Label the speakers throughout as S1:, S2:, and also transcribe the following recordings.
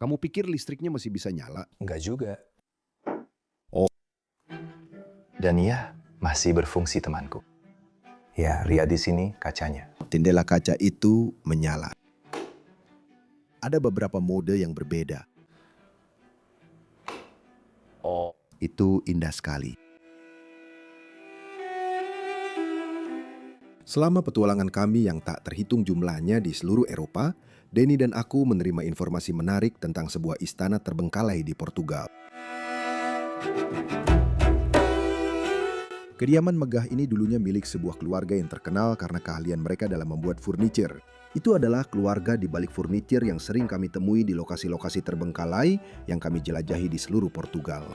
S1: Kamu pikir listriknya masih bisa nyala?
S2: Enggak juga.
S1: Oh.
S2: Dan ya, masih berfungsi temanku. Ya, lihat di sini kacanya.
S1: Jendela kaca itu menyala. Ada beberapa mode yang berbeda.
S2: Oh.
S1: Itu indah sekali. Selama petualangan kami yang tak terhitung jumlahnya di seluruh Eropa, Denny dan aku menerima informasi menarik tentang sebuah istana terbengkalai di Portugal. Kediaman megah ini dulunya milik sebuah keluarga yang terkenal karena keahlian mereka dalam membuat furniture. Itu adalah keluarga di balik furniture yang sering kami temui di lokasi-lokasi terbengkalai yang kami jelajahi di seluruh Portugal.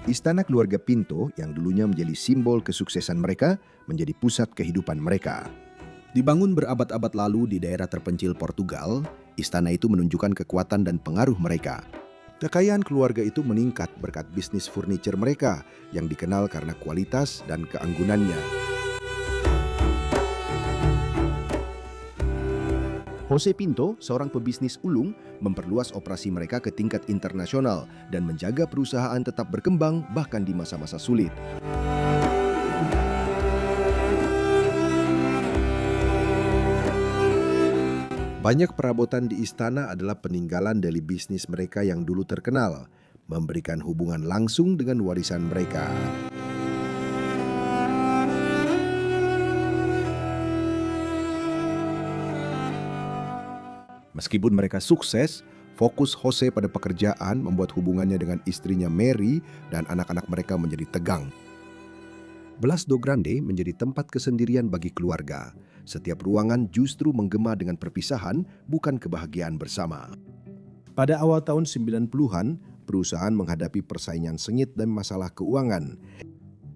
S1: Istana keluarga Pinto yang dulunya menjadi simbol kesuksesan mereka menjadi pusat kehidupan mereka. Dibangun berabad-abad lalu di daerah terpencil Portugal, istana itu menunjukkan kekuatan dan pengaruh mereka. Kekayaan keluarga itu meningkat berkat bisnis furniture mereka yang dikenal karena kualitas dan keanggunannya. Jose Pinto, seorang pebisnis ulung, memperluas operasi mereka ke tingkat internasional dan menjaga perusahaan tetap berkembang bahkan di masa-masa sulit. Banyak perabotan di istana adalah peninggalan dari bisnis mereka yang dulu terkenal, memberikan hubungan langsung dengan warisan mereka. Meskipun mereka sukses, fokus Jose pada pekerjaan membuat hubungannya dengan istrinya Mary dan anak-anak mereka menjadi tegang. Blas do Grande menjadi tempat kesendirian bagi keluarga. Setiap ruangan justru menggema dengan perpisahan, bukan kebahagiaan bersama. Pada awal tahun 90-an, perusahaan menghadapi persaingan sengit dan masalah keuangan.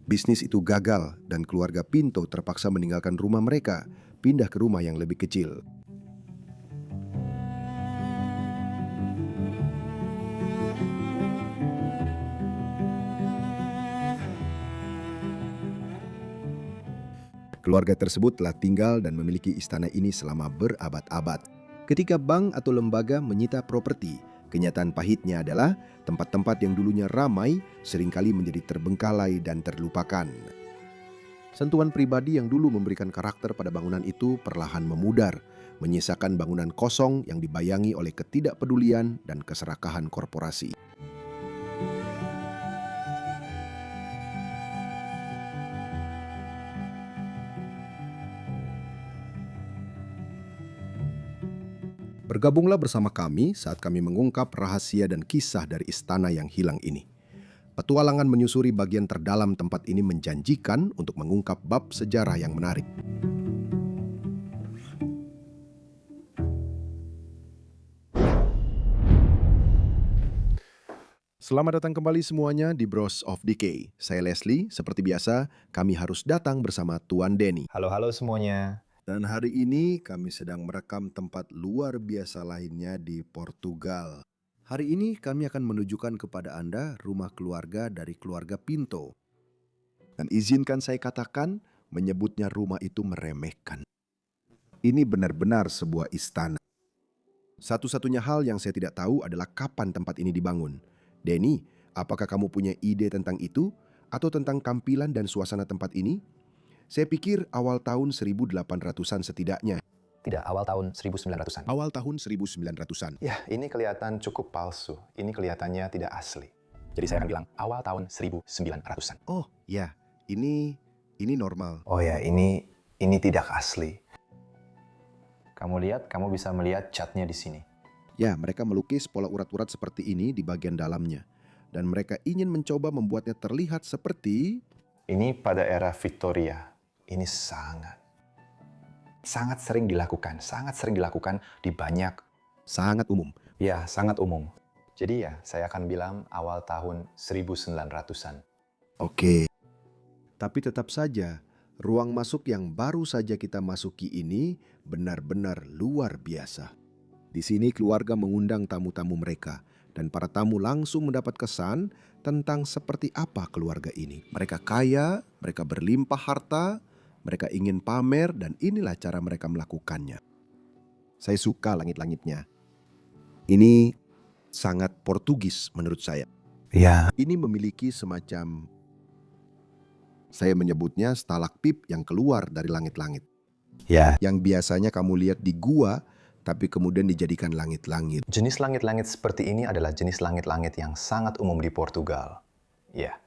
S1: Bisnis itu gagal dan keluarga Pinto terpaksa meninggalkan rumah mereka, pindah ke rumah yang lebih kecil. Keluarga tersebut telah tinggal dan memiliki istana ini selama berabad-abad. Ketika bank atau lembaga menyita properti, kenyataan pahitnya adalah tempat-tempat yang dulunya ramai seringkali menjadi terbengkalai dan terlupakan. Sentuhan pribadi yang dulu memberikan karakter pada bangunan itu perlahan memudar, menyisakan bangunan kosong yang dibayangi oleh ketidakpedulian dan keserakahan korporasi. Bergabunglah bersama kami saat kami mengungkap rahasia dan kisah dari istana yang hilang ini. Petualangan menyusuri bagian terdalam tempat ini menjanjikan untuk mengungkap bab sejarah yang menarik. Selamat datang kembali semuanya di Bros of Decay. Saya Leslie, seperti biasa kami harus datang bersama Tuan Denny.
S2: Halo semuanya.
S1: Dan hari ini kami sedang merekam tempat luar biasa lainnya di Portugal. Hari ini kami akan menunjukkan kepada Anda rumah keluarga dari keluarga Pinto. Dan izinkan saya katakan, menyebutnya rumah itu meremehkan. Ini benar-benar sebuah istana. Satu-satunya hal yang saya tidak tahu adalah kapan tempat ini dibangun. Denny, apakah kamu punya ide tentang itu? Atau tentang tampilan dan suasana tempat ini? Saya pikir awal tahun 1800-an setidaknya.
S2: Tidak, awal tahun 1900-an.
S1: Awal tahun 1900-an.
S2: Ya, ini kelihatan cukup palsu. Ini kelihatannya tidak asli. Jadi saya akan bilang awal tahun 1900-an.
S1: Oh, ya. Ini normal.
S2: Oh ya, ini tidak asli. Kamu lihat, kamu bisa melihat catnya di sini.
S1: Ya, mereka melukis pola urat-urat seperti ini di bagian dalamnya. Dan mereka ingin mencoba membuatnya terlihat seperti...
S2: Ini pada era Victoria. Ini sangat sering dilakukan. Sangat sering dilakukan di banyak.
S1: Sangat umum.
S2: Ya, sangat umum. Jadi ya, saya akan bilang awal tahun 1900-an.
S1: Oke. Tapi tetap saja, ruang masuk yang baru saja kita masuki ini benar-benar luar biasa. Di sini keluarga mengundang tamu-tamu mereka, dan para tamu langsung mendapat kesan tentang seperti apa keluarga ini. Mereka kaya, mereka berlimpah harta, mereka ingin pamer, dan inilah cara mereka melakukannya. Saya suka langit-langitnya. Ini sangat Portugis menurut saya.
S2: Ya.
S1: Ini memiliki semacam, saya menyebutnya stalaktit yang keluar dari langit-langit.
S2: Ya.
S1: Yang biasanya kamu lihat di gua, tapi kemudian dijadikan langit-langit.
S2: Jenis langit-langit seperti ini adalah jenis langit-langit yang sangat umum di Portugal. Ya.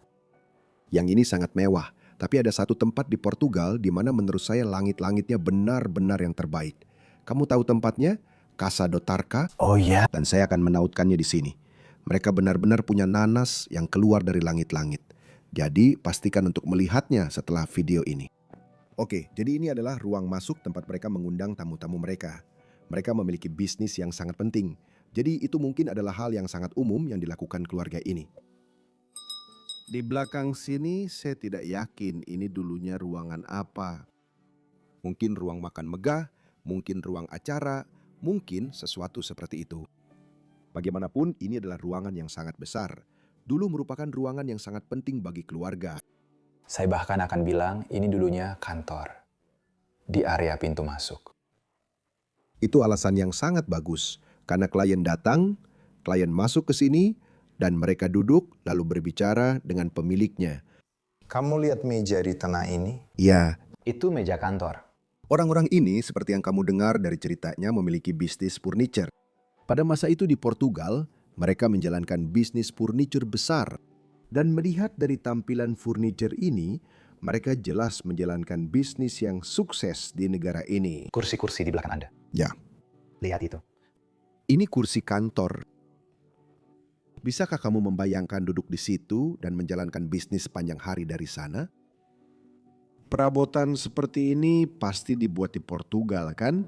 S1: Yang ini sangat mewah, tapi ada satu tempat di Portugal di mana menurut saya langit-langitnya benar-benar yang terbaik. Kamu tahu tempatnya? Casa do Tarca.
S2: Oh ya.
S1: Dan saya akan menautkannya di sini. Mereka benar-benar punya nanas yang keluar dari langit-langit. Jadi pastikan untuk melihatnya setelah video ini. Oke, jadi ini adalah ruang masuk tempat mereka mengundang tamu-tamu mereka. Mereka memiliki bisnis yang sangat penting. Jadi itu mungkin adalah hal yang sangat umum yang dilakukan keluarga ini. Di belakang sini saya tidak yakin ini dulunya ruangan apa. Mungkin ruang makan megah, mungkin ruang acara, mungkin sesuatu seperti itu. Bagaimanapun ini adalah ruangan yang sangat besar. Dulu merupakan ruangan yang sangat penting bagi keluarga.
S2: Saya bahkan akan bilang ini dulunya kantor. Di area pintu masuk.
S1: Itu alasan yang sangat bagus. Karena klien datang, klien masuk ke sini, dan mereka duduk lalu berbicara dengan pemiliknya.
S2: Kamu lihat meja di tengah ini?
S1: Ya,
S2: Itu meja kantor.
S1: orang-orang ini seperti yang kamu dengar dari ceritanya memiliki bisnis furniture. Pada masa itu di Portugal, mereka menjalankan bisnis furniture besar. Dan melihat dari tampilan furniture ini, mereka jelas menjalankan bisnis yang sukses di negara ini.
S2: Kursi-kursi di belakang Anda.
S1: Ya,
S2: Lihat itu.
S1: ini kursi kantor. Bisakah kamu membayangkan duduk di situ dan menjalankan bisnis sepanjang hari dari sana? Perabotan seperti ini pasti dibuat di Portugal, kan?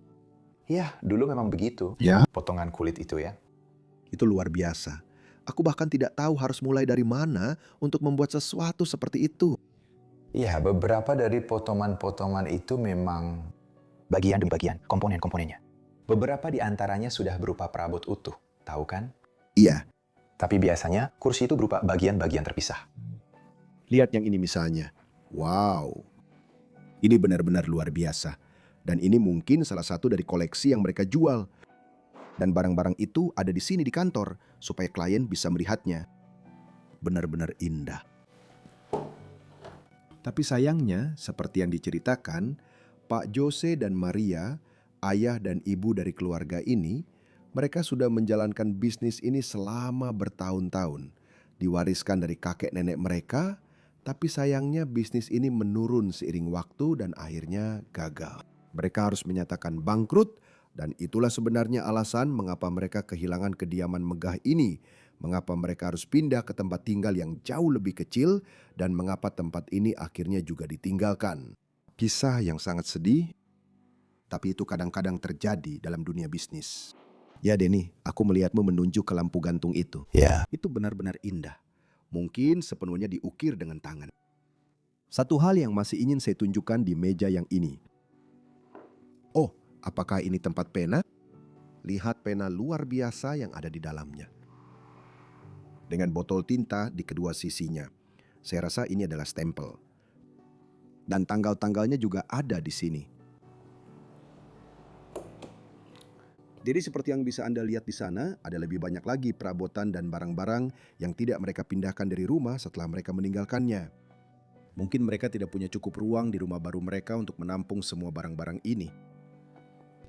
S2: Ya, dulu memang begitu.
S1: Ya.
S2: Potongan kulit itu ya.
S1: Itu luar biasa. Aku bahkan tidak tahu harus mulai dari mana untuk membuat sesuatu seperti itu.
S2: Ya, beberapa dari potongan-potongan itu memang bagian demi bagian, komponen-komponennya. Beberapa di antaranya sudah berupa perabot utuh, tahu kan?
S1: Iya,
S2: Tapi biasanya kursi itu berupa bagian-bagian terpisah.
S1: lihat yang ini misalnya. Wow, ini benar-benar luar biasa. Dan ini mungkin salah satu dari koleksi yang mereka jual. Dan barang-barang itu ada di sini di kantor supaya klien bisa melihatnya. Benar-benar indah. Tapi sayangnya, seperti yang diceritakan, Pak Jose dan Maria, ayah dan ibu dari keluarga ini, mereka sudah menjalankan bisnis ini selama bertahun-tahun. Diwariskan dari kakek nenek mereka, tapi sayangnya bisnis ini menurun seiring waktu dan akhirnya gagal. Mereka harus menyatakan bangkrut, dan itulah sebenarnya alasan mengapa mereka kehilangan kediaman megah ini, mengapa mereka harus pindah ke tempat tinggal yang jauh lebih kecil, dan mengapa tempat ini akhirnya juga ditinggalkan. Kisah yang sangat sedih, tapi itu kadang-kadang terjadi dalam dunia bisnis. Ya Denny, aku melihatmu menunjuk ke lampu gantung itu.
S2: Ya.
S1: Itu benar-benar indah. Mungkin sepenuhnya diukir dengan tangan. Satu hal yang masih ingin saya tunjukkan di meja yang ini. Oh, apakah ini tempat pena? Lihat pena luar biasa yang ada di dalamnya. Dengan botol tinta di kedua sisinya. Saya rasa ini adalah stempel. Dan tanggal-tanggalnya juga ada di sini. Jadi seperti yang bisa Anda lihat di sana, ada lebih banyak lagi perabotan dan barang-barang yang tidak mereka pindahkan dari rumah setelah mereka meninggalkannya. Mungkin mereka tidak punya cukup ruang di rumah baru mereka untuk menampung semua barang-barang ini.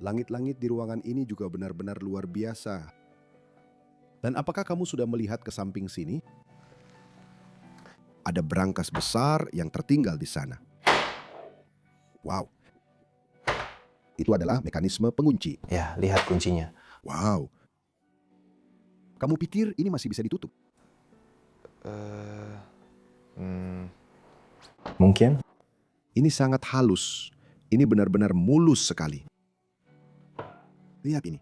S1: Langit-langit di ruangan ini juga benar-benar luar biasa. Dan apakah kamu sudah melihat ke samping sini? Ada berangkas besar yang tertinggal di sana. Wow. Itu adalah mekanisme pengunci.
S2: Ya, lihat kuncinya.
S1: Wow. Kamu pikir ini masih bisa ditutup?
S2: Mungkin?
S1: Ini sangat halus. Ini benar-benar mulus sekali. Lihat ini.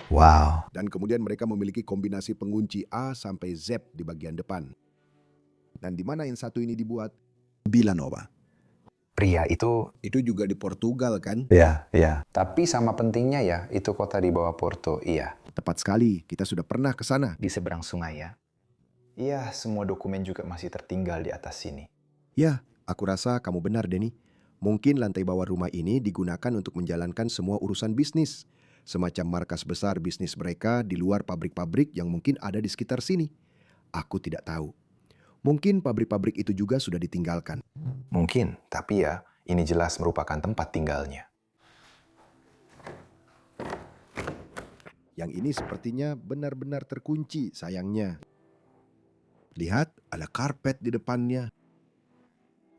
S2: Wow.
S1: Dan kemudian mereka memiliki kombinasi pengunci A sampai Z di bagian depan. Dan di mana yang satu ini dibuat? Villanova.
S2: Pria itu...
S1: Itu juga di Portugal kan?
S2: Ya, ya. Tapi sama pentingnya ya, itu kota di bawah Porto, iya.
S1: Tepat sekali, kita sudah pernah ke sana.
S2: Di seberang sungai ya. Iya, semua dokumen juga masih tertinggal di atas sini.
S1: Ya, aku rasa kamu benar, Denny. Mungkin lantai bawah rumah ini digunakan untuk menjalankan semua urusan bisnis. Semacam markas besar bisnis mereka di luar pabrik-pabrik yang mungkin ada di sekitar sini. Aku tidak tahu. Mungkin pabrik-pabrik itu juga sudah ditinggalkan.
S2: Mungkin, tapi ya, ini jelas merupakan tempat tinggalnya.
S1: Yang ini sepertinya benar-benar terkunci, sayangnya. Lihat, ada karpet di depannya.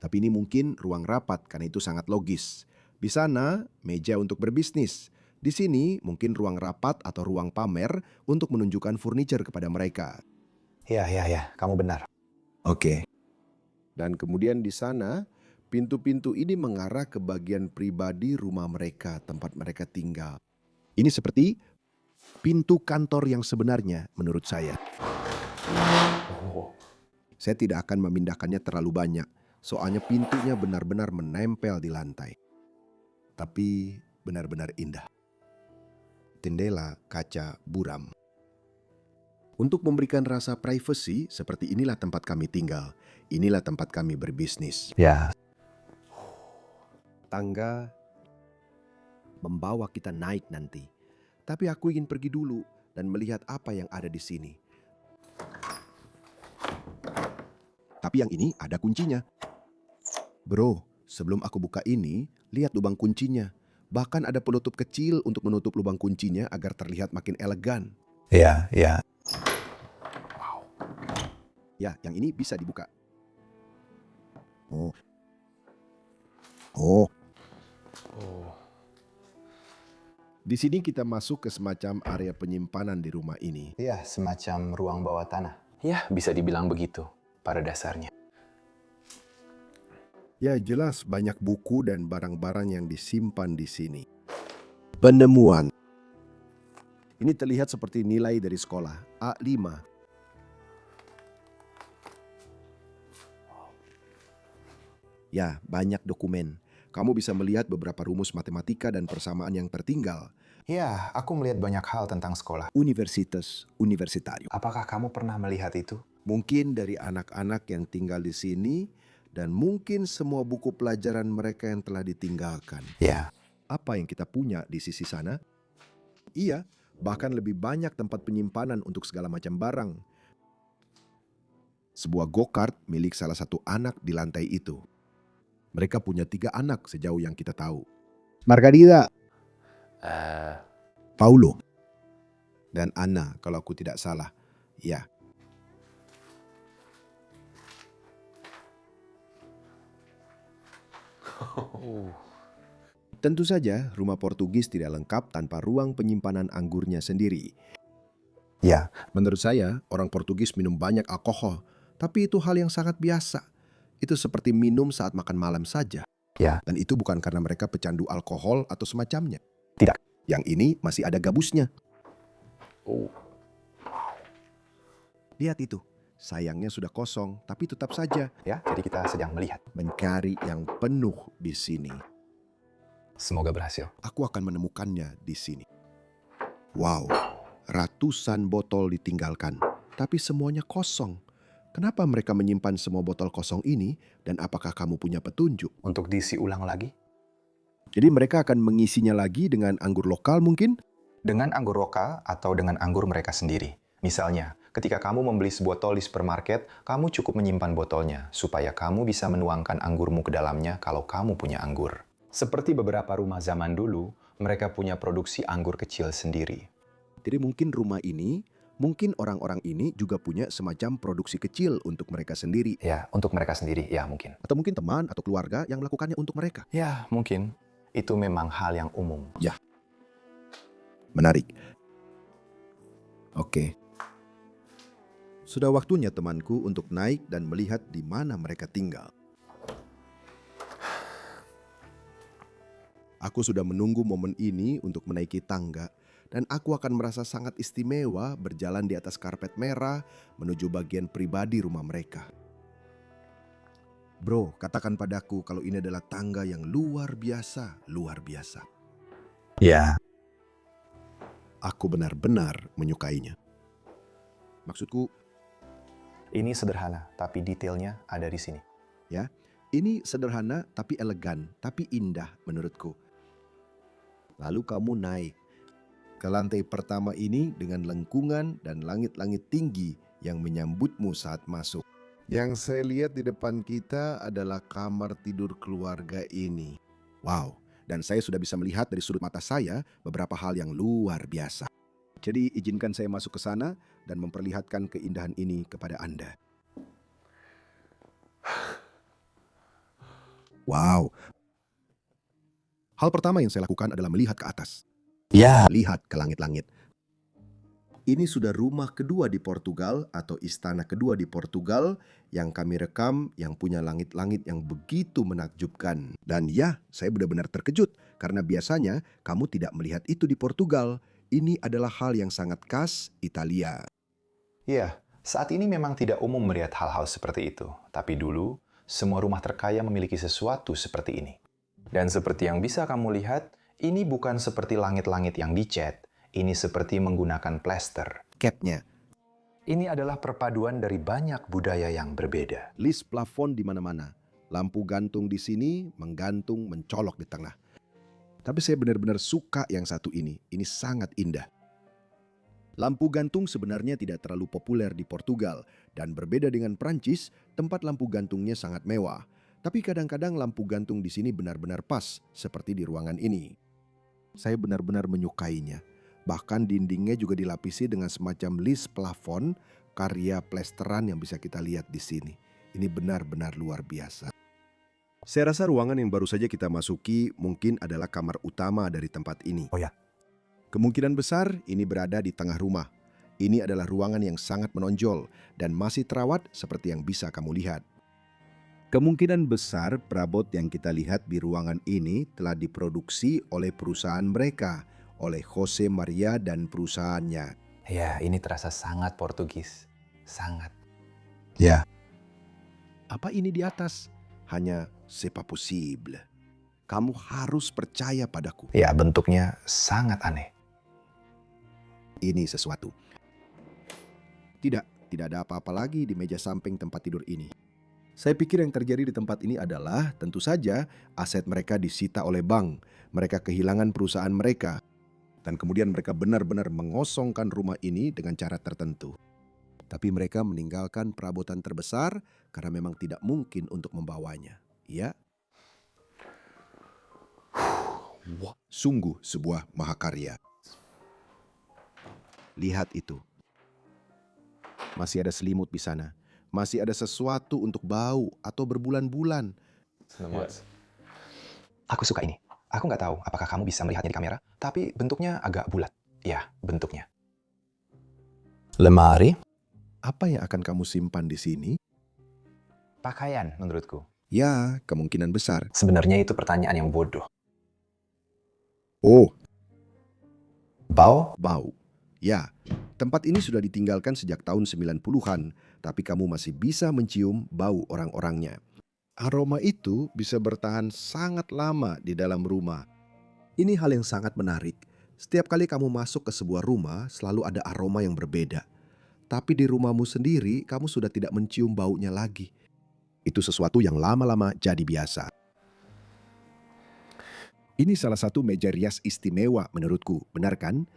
S1: Tapi ini mungkin ruang rapat karena itu sangat logis. Di sana, meja untuk berbisnis. Di sini mungkin ruang rapat atau ruang pamer untuk menunjukkan furniture kepada mereka.
S2: Ya, kamu benar.
S1: Oke. Dan kemudian di sana, pintu-pintu ini mengarah ke bagian pribadi rumah mereka, tempat mereka tinggal. Ini seperti pintu kantor yang sebenarnya menurut saya. Saya tidak akan memindahkannya terlalu banyak, soalnya pintunya benar-benar menempel di lantai. Tapi benar-benar indah. Jendela kaca buram. Untuk memberikan rasa privasi, seperti inilah tempat kami tinggal. Inilah tempat kami berbisnis.
S2: Ya,
S1: Tangga membawa kita naik nanti. Tapi aku ingin pergi dulu dan melihat apa yang ada di sini. Tapi yang ini ada kuncinya. Bro, sebelum aku buka ini, lihat lubang kuncinya. Bahkan ada penutup kecil untuk menutup lubang kuncinya agar terlihat makin elegan.
S2: ya.
S1: Ya, yang ini bisa dibuka. Oh. Di sini kita masuk ke semacam area penyimpanan di rumah ini.
S2: Ya, semacam ruang bawah tanah. Ya, bisa dibilang begitu pada dasarnya.
S1: Ya, jelas banyak buku dan barang-barang yang disimpan di sini. Penemuan. Ini terlihat seperti nilai dari sekolah, A5. Ya, banyak dokumen. Kamu bisa melihat beberapa rumus matematika dan persamaan yang tertinggal.
S2: Ya, aku melihat banyak hal tentang sekolah.
S1: Universitas Universitario.
S2: Apakah kamu pernah melihat itu?
S1: Mungkin dari anak-anak yang tinggal di sini, dan mungkin semua buku pelajaran mereka yang telah ditinggalkan.
S2: Ya.
S1: Apa yang kita punya di sisi sana? Iya, bahkan lebih banyak tempat penyimpanan untuk segala macam barang. Sebuah go-kart milik salah satu anak di lantai itu. Mereka punya 3 anak sejauh yang kita tahu. Margarita, Paulo, dan Anna kalau aku tidak salah. Ya. Tentu saja rumah Portugis tidak lengkap tanpa ruang penyimpanan anggurnya sendiri.
S2: Ya,
S1: Menurut saya, orang Portugis minum banyak alkohol, tapi itu hal yang sangat biasa. Itu seperti minum saat makan malam saja.
S2: Ya.
S1: Dan itu bukan karena mereka pecandu alkohol atau semacamnya.
S2: Tidak.
S1: Yang ini masih ada gabusnya. Lihat itu. Sayangnya sudah kosong, tapi tetap saja
S2: Ya, jadi kita sedang melihat.
S1: mencari yang penuh di sini.
S2: Semoga berhasil.
S1: Aku akan menemukannya di sini. Wow, ratusan botol ditinggalkan, tapi semuanya kosong. Kenapa mereka menyimpan semua botol kosong ini, dan apakah kamu punya petunjuk?
S2: Untuk diisi ulang lagi?
S1: Jadi mereka akan mengisinya lagi dengan anggur lokal mungkin?
S2: Dengan anggur lokal atau dengan anggur mereka sendiri. Misalnya, ketika kamu membeli sebotol di supermarket, kamu cukup menyimpan botolnya supaya kamu bisa menuangkan anggurmu ke dalamnya kalau kamu punya anggur. Seperti beberapa rumah zaman dulu, mereka punya produksi anggur kecil sendiri.
S1: Jadi mungkin rumah ini, mungkin orang-orang ini juga punya semacam produksi kecil untuk mereka sendiri.
S2: Ya, untuk mereka sendiri, ya mungkin.
S1: Atau mungkin teman atau keluarga yang melakukannya untuk mereka.
S2: Ya, mungkin. Itu memang hal yang umum.
S1: Menarik. Oke. Sudah waktunya temanku untuk naik dan melihat di mana mereka tinggal. Aku sudah menunggu momen ini untuk menaiki tangga, dan aku akan merasa sangat istimewa berjalan di atas karpet merah menuju bagian pribadi rumah mereka. Bro, katakan padaku kalau ini adalah tangga yang luar biasa, luar biasa.
S2: Ya.
S1: Aku benar-benar menyukainya. Maksudku,
S2: Ini sederhana, tapi detailnya ada di sini.
S1: Ya, ini sederhana tapi elegan, tapi indah menurutku. Lalu kamu naik ke lantai pertama ini dengan lengkungan dan langit-langit tinggi yang menyambutmu saat masuk. Yang saya lihat di depan kita adalah kamar tidur keluarga ini. Wow, dan saya sudah bisa melihat dari sudut mata saya beberapa hal yang luar biasa. Jadi izinkan saya masuk ke sana dan memperlihatkan keindahan ini kepada Anda. Wow. Hal pertama yang saya lakukan adalah melihat ke atas.
S2: Ya.
S1: Lihat ke langit-langit. Ini sudah rumah kedua di Portugal atau istana kedua di Portugal yang kami rekam yang punya langit-langit yang begitu menakjubkan. Dan ya, saya benar-benar terkejut karena biasanya kamu tidak melihat itu di Portugal. Ini adalah hal yang sangat khas Italia.
S2: Ya, saat ini memang tidak umum melihat hal-hal seperti itu. Tapi dulu, semua rumah terkaya memiliki sesuatu seperti ini. Dan seperti yang bisa kamu lihat, ini bukan seperti langit-langit yang dicat. Ini seperti menggunakan plester.
S1: Capnya,
S2: Ini adalah perpaduan dari banyak budaya yang berbeda.
S1: list plafon di mana-mana. Lampu gantung di sini, menggantung, mencolok di tengah. Tapi saya benar-benar suka yang satu ini. Ini sangat indah. Lampu gantung sebenarnya tidak terlalu populer di Portugal. Dan berbeda dengan Prancis, tempat lampu gantungnya sangat mewah. Tapi kadang-kadang lampu gantung di sini benar-benar pas, seperti di ruangan ini. Saya benar-benar menyukainya. Bahkan dindingnya juga dilapisi dengan semacam list plafon karya plesteran yang bisa kita lihat di sini. Ini benar-benar luar biasa. Saya rasa ruangan yang baru saja kita masuki mungkin adalah kamar utama dari tempat ini.
S2: Oh ya.
S1: Kemungkinan besar ini berada di tengah rumah. Ini adalah ruangan yang sangat menonjol dan masih terawat seperti yang bisa kamu lihat. Kemungkinan besar perabot yang kita lihat di ruangan ini telah diproduksi oleh perusahaan mereka, oleh Jose Maria dan perusahaannya.
S2: Ya, ini terasa sangat Portugis. Sangat.
S1: Ya. Apa ini di atas? Hanya c'est pas possible. Kamu harus percaya padaku.
S2: Ya, bentuknya sangat aneh.
S1: Ini sesuatu. Tidak ada apa-apa lagi di meja samping tempat tidur ini. Saya pikir yang terjadi di tempat ini adalah tentu saja aset mereka disita oleh bank. Mereka kehilangan perusahaan mereka. Dan kemudian mereka benar-benar mengosongkan rumah ini dengan cara tertentu. Tapi mereka meninggalkan perabotan terbesar karena memang tidak mungkin untuk membawanya. Ya. Sungguh sebuah mahakarya. Lihat itu. Masih ada selimut di sana. Masih ada sesuatu untuk bau atau berbulan-bulan.
S2: Aku suka ini. Aku nggak tahu apakah kamu bisa melihatnya di kamera, tapi bentuknya agak bulat. Ya, bentuknya. Lemari.
S1: Apa yang akan kamu simpan di sini?
S2: Pakaian, menurutku.
S1: Ya, kemungkinan besar.
S2: Sebenarnya itu pertanyaan yang bodoh.
S1: Oh,
S2: Bau?
S1: bau. Ya, tempat ini sudah ditinggalkan sejak tahun 90-an, tapi kamu masih bisa mencium bau orang-orangnya. Aroma itu bisa bertahan sangat lama di dalam rumah. Ini hal yang sangat menarik. Setiap kali kamu masuk ke sebuah rumah, selalu ada aroma yang berbeda. Tapi di rumahmu sendiri, kamu sudah tidak mencium baunya lagi. Itu sesuatu yang lama-lama jadi biasa. Ini salah satu meja rias istimewa menurutku, benar kan?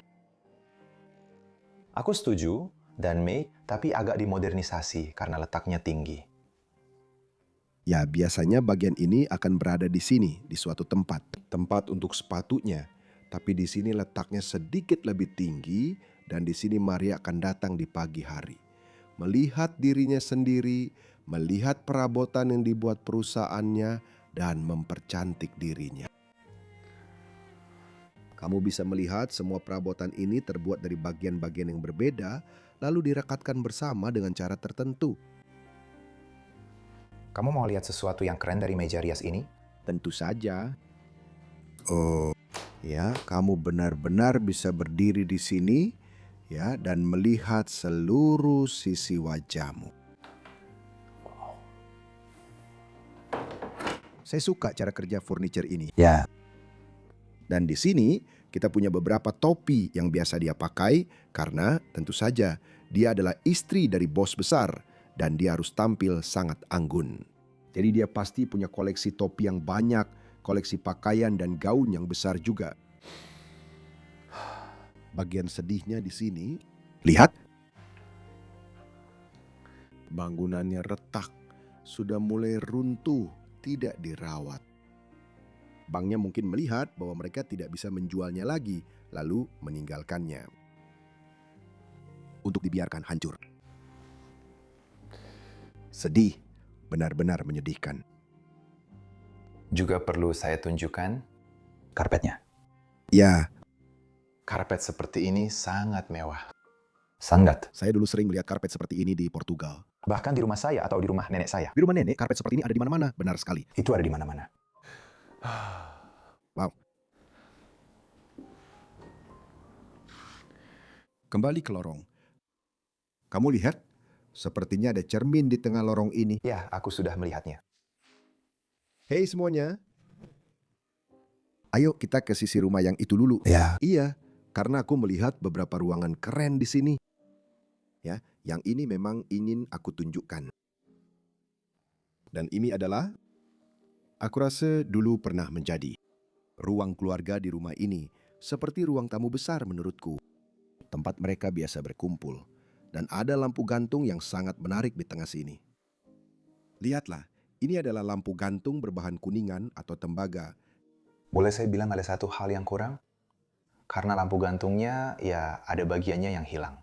S2: Aku setuju, dan Mei, tapi agak dimodernisasi karena letaknya tinggi.
S1: Ya, biasanya bagian ini akan berada di sini, di suatu tempat. Tempat untuk sepatunya. Tapi di sini letaknya sedikit lebih tinggi dan di sini Maria akan datang di pagi hari. Melihat dirinya sendiri, melihat perabotan yang dibuat perusahaannya dan mempercantik dirinya. Kamu bisa melihat semua perabotan ini terbuat dari bagian-bagian yang berbeda lalu direkatkan bersama dengan cara tertentu.
S2: Kamu mau lihat sesuatu yang keren dari meja rias ini?
S1: Tentu saja. Oh, ya, kamu benar-benar bisa berdiri di sini ya dan melihat seluruh sisi wajahmu. Saya suka cara kerja furniture ini.
S2: Ya.
S1: Dan di sini kita punya beberapa topi yang biasa dia pakai karena tentu saja dia adalah istri dari bos besar dan dia harus tampil sangat anggun. Jadi dia pasti punya koleksi topi yang banyak, koleksi pakaian dan gaun yang besar juga. Bagian sedihnya di sini, lihat. Bangunannya retak, sudah mulai runtuh, tidak dirawat. Banknya mungkin melihat bahwa mereka tidak bisa menjualnya lagi, lalu meninggalkannya untuk dibiarkan hancur. Sedih, benar-benar menyedihkan.
S2: Juga perlu saya tunjukkan karpetnya.
S1: Ya,
S2: Karpet seperti ini sangat mewah. Sangat.
S1: saya dulu sering melihat karpet seperti ini di Portugal.
S2: Bahkan di rumah saya atau di rumah nenek saya.
S1: Di rumah nenek, karpet seperti ini ada di mana-mana, benar sekali.
S2: Itu ada di mana-mana.
S1: Wow. Kembali ke lorong. Kamu lihat, sepertinya ada cermin di tengah lorong ini.
S2: Ya, aku sudah melihatnya.
S1: Hei semuanya. Ayo kita ke sisi rumah yang itu dulu.
S2: Ya.
S1: Iya, karena aku melihat beberapa ruangan keren di sini. Ya, yang ini memang ingin aku tunjukkan. Dan ini adalah, aku rasa dulu pernah menjadi ruang keluarga di rumah ini, seperti ruang tamu besar menurutku. Tempat mereka biasa berkumpul. Dan ada lampu gantung yang sangat menarik di tengah sini. Lihatlah, ini adalah lampu gantung berbahan kuningan atau tembaga.
S2: Boleh saya bilang ada satu hal yang kurang? Karena lampu gantungnya, ya ada bagiannya yang hilang.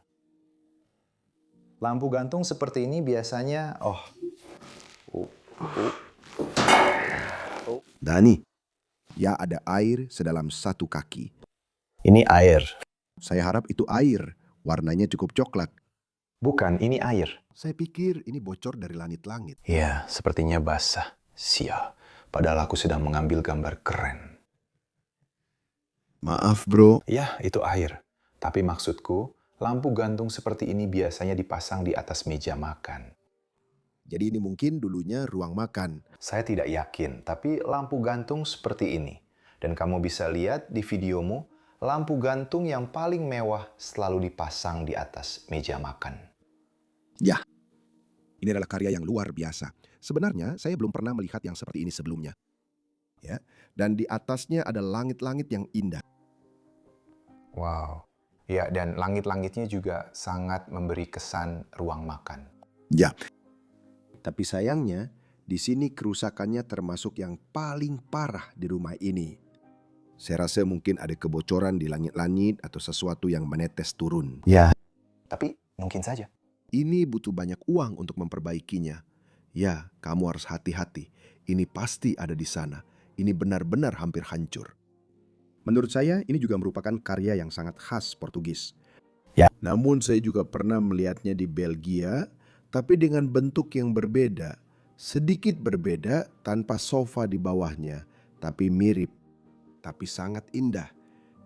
S2: Lampu gantung seperti ini biasanya,
S1: Dani, ya ada air sedalam 1 kaki.
S2: ini air.
S1: Saya harap itu air, warnanya cukup coklat.
S2: Bukan, ini air.
S1: Saya pikir ini bocor dari langit-langit.
S2: Ya, sepertinya basah. Sial, padahal aku sedang mengambil gambar keren.
S1: Maaf bro.
S2: Ya, itu air. Tapi maksudku, lampu gantung seperti ini biasanya dipasang di atas meja makan.
S1: Jadi ini mungkin dulunya ruang makan.
S2: Saya tidak yakin, tapi lampu gantung seperti ini. Dan kamu bisa lihat di videomu, lampu gantung yang paling mewah selalu dipasang di atas meja makan.
S1: Ya, ini adalah karya yang luar biasa. Sebenarnya saya belum pernah melihat yang seperti ini sebelumnya. Ya, dan di atasnya ada langit-langit yang indah.
S2: Wow. Ya, dan langit-langitnya juga sangat memberi kesan ruang makan.
S1: Ya, tapi sayangnya di sini kerusakannya termasuk yang paling parah di rumah ini. Saya rasa mungkin ada kebocoran di langit-langit atau sesuatu yang menetes turun.
S2: Ya. Tapi mungkin saja.
S1: Ini butuh banyak uang untuk memperbaikinya. Ya, kamu harus hati-hati. Ini pasti ada di sana. Ini benar-benar hampir hancur. Menurut saya, ini juga merupakan karya yang sangat khas Portugis.
S2: Ya.
S1: Namun saya juga pernah melihatnya di Belgia, tapi dengan bentuk yang berbeda. Sedikit berbeda tanpa sofa di bawahnya, tapi mirip, tapi sangat indah.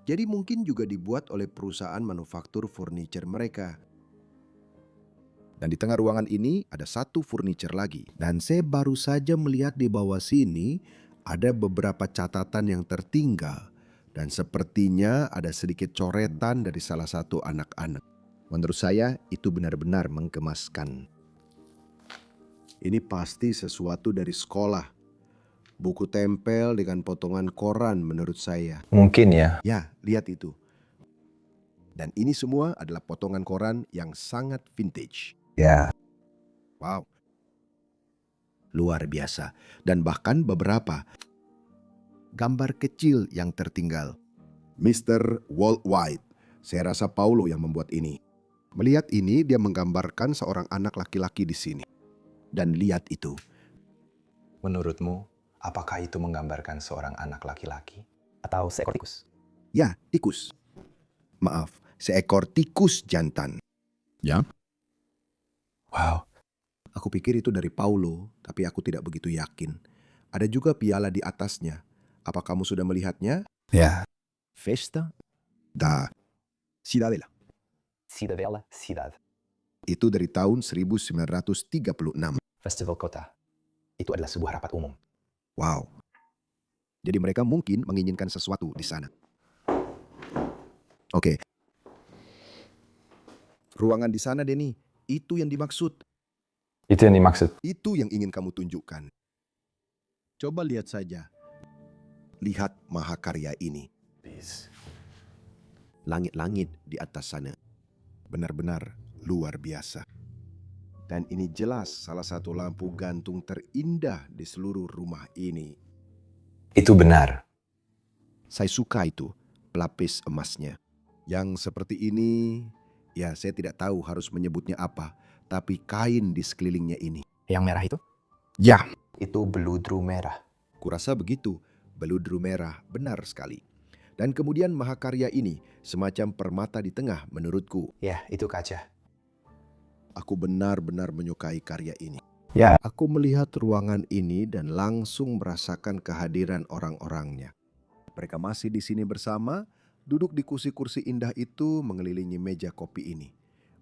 S1: Jadi mungkin juga dibuat oleh perusahaan manufaktur furniture mereka. Dan di tengah ruangan ini ada satu furniture lagi. Dan saya baru saja melihat di bawah sini ada beberapa catatan yang tertinggal. Dan sepertinya ada sedikit coretan dari salah satu anak-anak. Menurut saya itu benar-benar menggemaskan. Ini pasti sesuatu dari sekolah. Buku tempel dengan potongan koran menurut saya.
S2: Mungkin ya.
S1: Ya, lihat itu. Dan ini semua adalah potongan koran yang sangat vintage.
S2: Ya.
S1: Wow. Luar biasa. Dan bahkan beberapa gambar kecil yang tertinggal. Mr. Worldwide. Saya rasa Paulo yang membuat ini. Melihat ini, dia menggambarkan seorang anak laki-laki di sini. Dan lihat itu.
S2: Menurutmu, apakah itu menggambarkan seorang anak laki-laki? Atau seekor tikus?
S1: Ya, tikus. Maaf, seekor tikus jantan. Ya.
S2: Wow.
S1: Aku pikir itu dari Paulo, tapi aku tidak begitu yakin. Ada juga piala di atasnya. Apa kamu sudah melihatnya?
S2: Ya.
S1: Festa da Cidadela.
S2: Cidadela, Cidade.
S1: Itu dari tahun 1936.
S2: Festival Kota. Itu adalah sebuah rapat umum.
S1: Wow. Jadi mereka mungkin menginginkan sesuatu di sana. Oke. Ruangan di sana, Denny. Itu yang dimaksud.
S2: Itu yang dimaksud.
S1: Itu yang ingin kamu tunjukkan. Coba lihat saja. Lihat mahakarya ini. Langit-langit di atas sana. Benar-benar luar biasa. Dan ini jelas salah satu lampu gantung terindah di seluruh rumah ini.
S2: Itu benar.
S1: Saya suka itu, pelapis emasnya. Yang seperti ini, ya saya tidak tahu harus menyebutnya apa, tapi kain di sekelilingnya ini.
S2: Yang merah itu?
S1: Ya,
S2: Itu beludru merah.
S1: kurasa begitu, beludru merah, benar sekali. Dan kemudian mahakarya ini semacam permata di tengah menurutku.
S2: Ya, itu kaca.
S1: Aku benar-benar menyukai karya ini.
S2: Ya.
S1: Aku melihat ruangan ini dan langsung merasakan kehadiran orang-orangnya. Mereka masih di sini bersama, duduk di kursi-kursi indah itu mengelilingi meja kopi ini.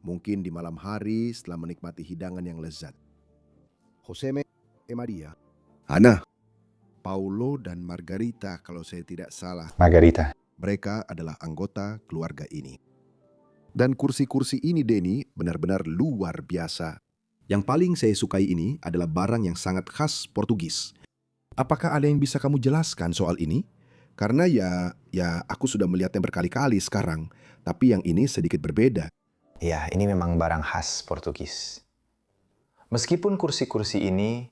S1: Mungkin di malam hari setelah menikmati hidangan yang lezat. Jose Maria, Ana, Paulo dan Margarita kalau saya tidak salah.
S2: Margarita.
S1: Mereka adalah anggota keluarga ini. Dan kursi-kursi ini, Denny, benar-benar luar biasa. Yang paling saya sukai ini adalah barang yang sangat khas Portugis. Apakah ada yang bisa kamu jelaskan soal ini? Karena ya aku sudah melihatnya berkali-kali sekarang. Tapi yang ini sedikit berbeda.
S2: Ya, ini memang barang khas Portugis. Meskipun kursi-kursi ini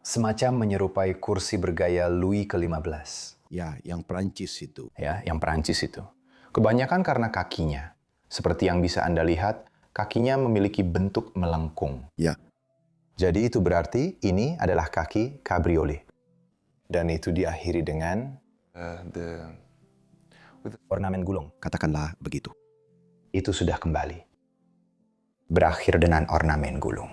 S2: semacam menyerupai kursi bergaya Louis ke-15.
S1: Ya, yang Prancis itu.
S2: Ya, yang Perancis itu. Kebanyakan karena kakinya. Seperti yang bisa Anda lihat, kakinya memiliki bentuk melengkung.
S1: Ya.
S2: Jadi itu berarti ini adalah kaki cabriolet. Dan itu diakhiri dengan ornamen gulung.
S1: Katakanlah begitu.
S2: Itu sudah kembali. Berakhir dengan ornamen gulung.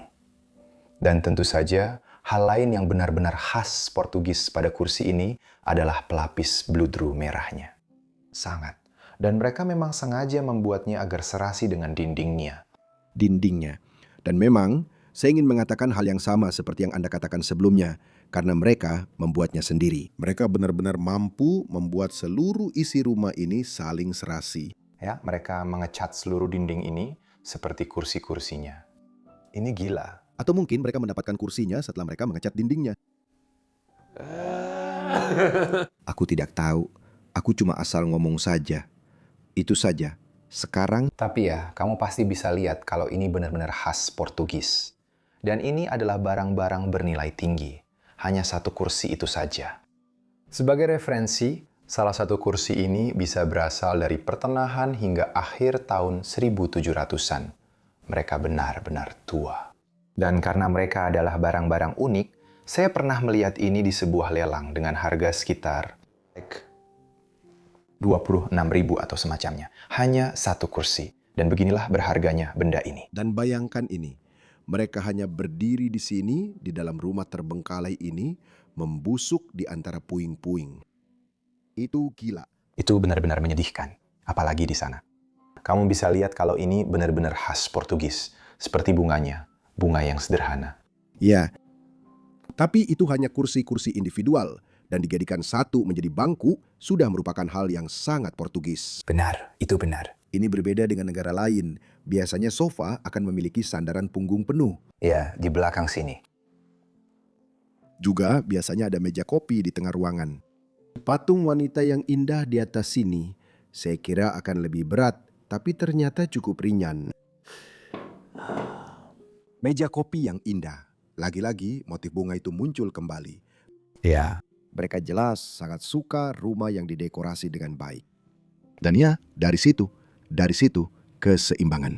S2: Dan tentu saja, hal lain yang benar-benar khas Portugis pada kursi ini adalah pelapis beludru merahnya. Sangat. Dan mereka memang sengaja membuatnya agar serasi dengan dindingnya.
S1: Dindingnya. Dan memang, saya ingin mengatakan hal yang sama seperti yang Anda katakan sebelumnya. Karena mereka membuatnya sendiri. Mereka benar-benar mampu membuat seluruh isi rumah ini saling serasi.
S2: Ya, mereka mengecat seluruh dinding ini seperti kursi-kursinya. Ini gila.
S1: Atau mungkin mereka mendapatkan kursinya setelah mereka mengecat dindingnya. Aku tidak tahu. Aku cuma asal ngomong saja. Itu saja. Sekarang,
S2: Tapi ya, kamu pasti bisa lihat kalau ini benar-benar khas Portugis. Dan ini adalah barang-barang bernilai tinggi. Hanya satu kursi itu saja. Sebagai referensi, salah satu kursi ini bisa berasal dari pertengahan hingga akhir tahun 1700-an. Mereka benar-benar tua. Dan karena mereka adalah barang-barang unik, saya pernah melihat ini di sebuah lelang dengan harga sekitar 26.000 atau semacamnya. Hanya satu kursi. Dan beginilah berharganya benda ini.
S1: dan bayangkan ini. Mereka hanya berdiri di sini, di dalam rumah terbengkalai ini, membusuk di antara puing-puing. Itu gila.
S2: Itu benar-benar menyedihkan. Apalagi di sana. Kamu bisa lihat kalau ini benar-benar khas Portugis. Seperti bunganya. Bunga yang sederhana.
S1: Ya, tapi itu hanya kursi-kursi individual. Dan dijadikan satu menjadi bangku sudah merupakan hal yang sangat Portugis.
S2: Benar, itu benar.
S1: Ini berbeda dengan negara lain. Biasanya sofa akan memiliki sandaran punggung penuh.
S2: Ya, di belakang sini.
S1: Juga biasanya ada meja kopi di tengah ruangan. Patung wanita yang indah di atas sini, saya kira akan lebih berat, tapi ternyata cukup ringan. Meja kopi yang indah. Lagi-lagi motif bunga itu muncul kembali.
S2: Ya.
S1: Mereka jelas sangat suka rumah yang didekorasi dengan baik. Dan ya, dari situ keseimbangan.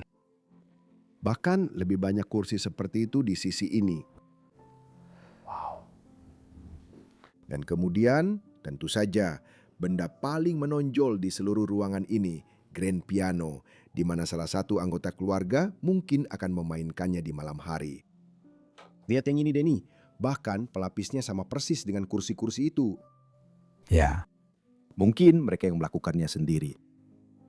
S1: Bahkan lebih banyak kursi seperti itu di sisi ini.
S2: Wow.
S1: Dan kemudian, tentu saja, benda paling menonjol di seluruh ruangan ini, grand piano, di mana salah satu anggota keluarga mungkin akan memainkannya di malam hari. Lihat yang ini, Denny. Bahkan pelapisnya sama persis dengan kursi-kursi itu.
S2: Ya.
S1: Mungkin mereka yang melakukannya sendiri.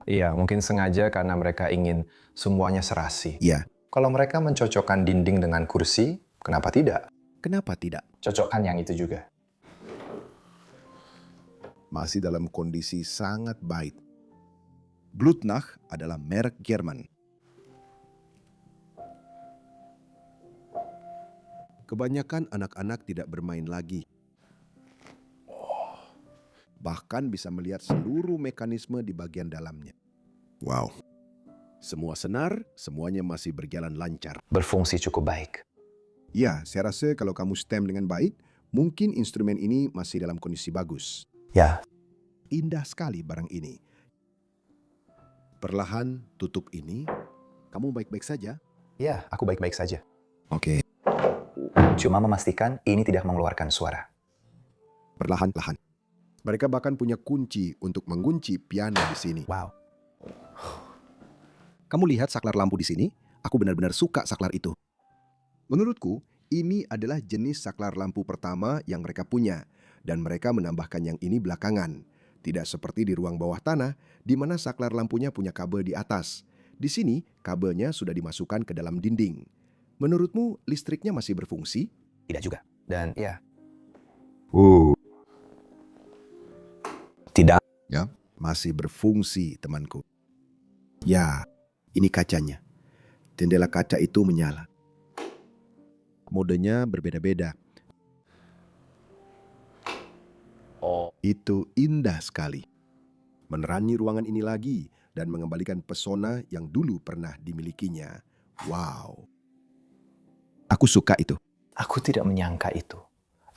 S2: Iya, mungkin sengaja karena mereka ingin semuanya serasi.
S1: Ya,
S2: Kalau mereka mencocokkan dinding dengan kursi, kenapa tidak?
S1: kenapa tidak?
S2: Cocokkan yang itu juga.
S1: Masih dalam kondisi sangat baik. Blutnach adalah merek Jerman. Kebanyakan anak-anak tidak bermain lagi. Bahkan bisa melihat seluruh mekanisme di bagian dalamnya. Wow. Semua senar, semuanya masih berjalan lancar.
S2: Berfungsi cukup baik.
S1: Ya, saya rasa kalau kamu stem dengan baik, mungkin instrumen ini masih dalam kondisi bagus.
S2: Ya,
S1: Indah sekali barang ini. Perlahan tutup ini. Kamu baik-baik saja?
S2: ya, aku baik-baik saja.
S1: Oke.
S2: Cuma memastikan ini tidak mengeluarkan suara.
S1: Perlahan-lahan. Mereka bahkan punya kunci untuk mengunci piano di sini.
S2: Wow.
S1: Kamu lihat saklar lampu di sini? Aku benar-benar suka saklar itu. Menurutku, ini adalah jenis saklar lampu pertama yang mereka punya, dan mereka menambahkan yang ini belakangan. Tidak seperti di ruang bawah tanah, di mana saklar lampunya punya kabel di atas. Di sini, kabelnya sudah dimasukkan ke dalam dinding. Menurutmu, listriknya masih berfungsi?
S2: Tidak juga. Dan ya, tidak.
S1: Ya, masih berfungsi, temanku. Ya, ini kacanya. Jendela kaca itu menyala. Modenya berbeda-beda.
S2: Oh,
S1: Itu indah sekali. Menerangi ruangan ini lagi dan mengembalikan pesona yang dulu pernah dimilikinya. Wow. Aku suka itu.
S2: aku tidak menyangka itu.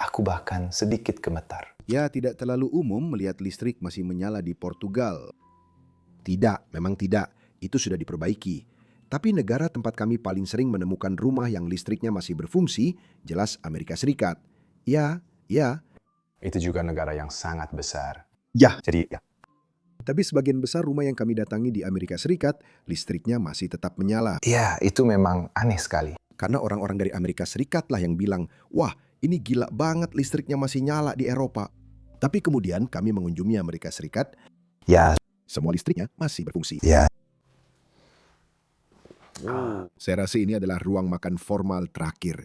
S2: Aku bahkan sedikit gemetar.
S1: Ya, tidak terlalu umum melihat listrik masih menyala di Portugal. Tidak, memang tidak. Itu sudah diperbaiki. Tapi negara tempat kami paling sering menemukan rumah yang listriknya masih berfungsi, jelas Amerika Serikat. Ya.
S2: Itu juga negara yang sangat besar.
S1: Ya.
S2: Jadi, ya.
S1: Tapi sebagian besar rumah yang kami datangi di Amerika Serikat, listriknya masih tetap menyala.
S2: Ya, itu memang aneh sekali.
S1: Karena orang-orang dari Amerika Serikat lah yang bilang, wah ini gila banget listriknya masih nyala di Eropa. Tapi kemudian kami mengunjungi Amerika Serikat,
S2: Ya,
S1: semua listriknya masih berfungsi.
S2: ya.
S1: Saya rasa ini adalah ruang makan formal terakhir.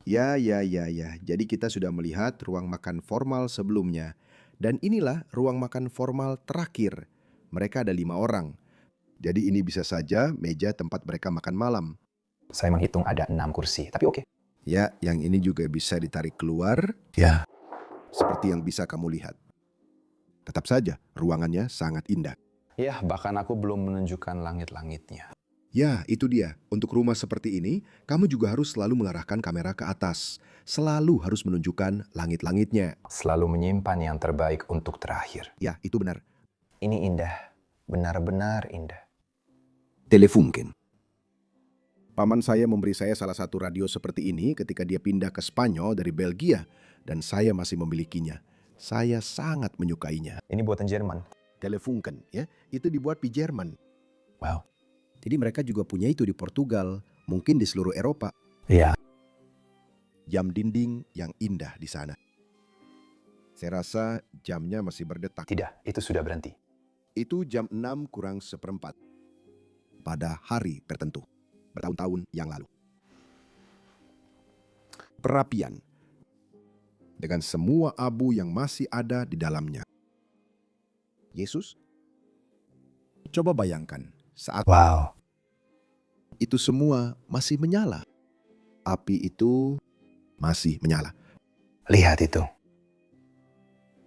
S1: Ya. Jadi kita sudah melihat ruang makan formal sebelumnya. Dan inilah ruang makan formal terakhir. Mereka ada 5 orang. Jadi ini bisa saja meja tempat mereka makan malam.
S2: Saya menghitung ada 6 kursi, tapi oke.
S1: Ya, yang ini juga bisa ditarik keluar,
S2: Ya.
S1: seperti yang bisa kamu lihat. Tetap saja, ruangannya sangat indah.
S2: Ya, bahkan aku belum menunjukkan langit-langitnya.
S1: Ya, itu dia. Untuk rumah seperti ini, kamu juga harus selalu mengarahkan kamera ke atas. Selalu harus menunjukkan langit-langitnya.
S2: Selalu menyimpan yang terbaik untuk terakhir.
S1: Ya, itu benar.
S2: Ini indah. Benar-benar indah.
S1: Telefunken. Paman saya memberi saya salah satu radio seperti ini ketika dia pindah ke Spanyol dari Belgia, dan saya masih memilikinya. Saya sangat menyukainya.
S2: Ini buatan Jerman.
S1: Telefunken, ya, itu dibuat di Jerman.
S2: Wow.
S1: Jadi mereka juga punya itu di Portugal, mungkin di seluruh Eropa.
S2: Iya.
S1: Jam dinding yang indah di sana. Saya rasa jamnya masih berdetak.
S2: Tidak, itu sudah berhenti.
S1: Itu jam 6 kurang seperempat. Pada hari tertentu. Bertahun-tahun yang lalu. Perapian. Dengan semua abu yang masih ada di dalamnya. Yesus? Coba bayangkan, saat
S2: Wow.
S1: itu semua masih menyala. Api itu masih menyala.
S2: Lihat itu.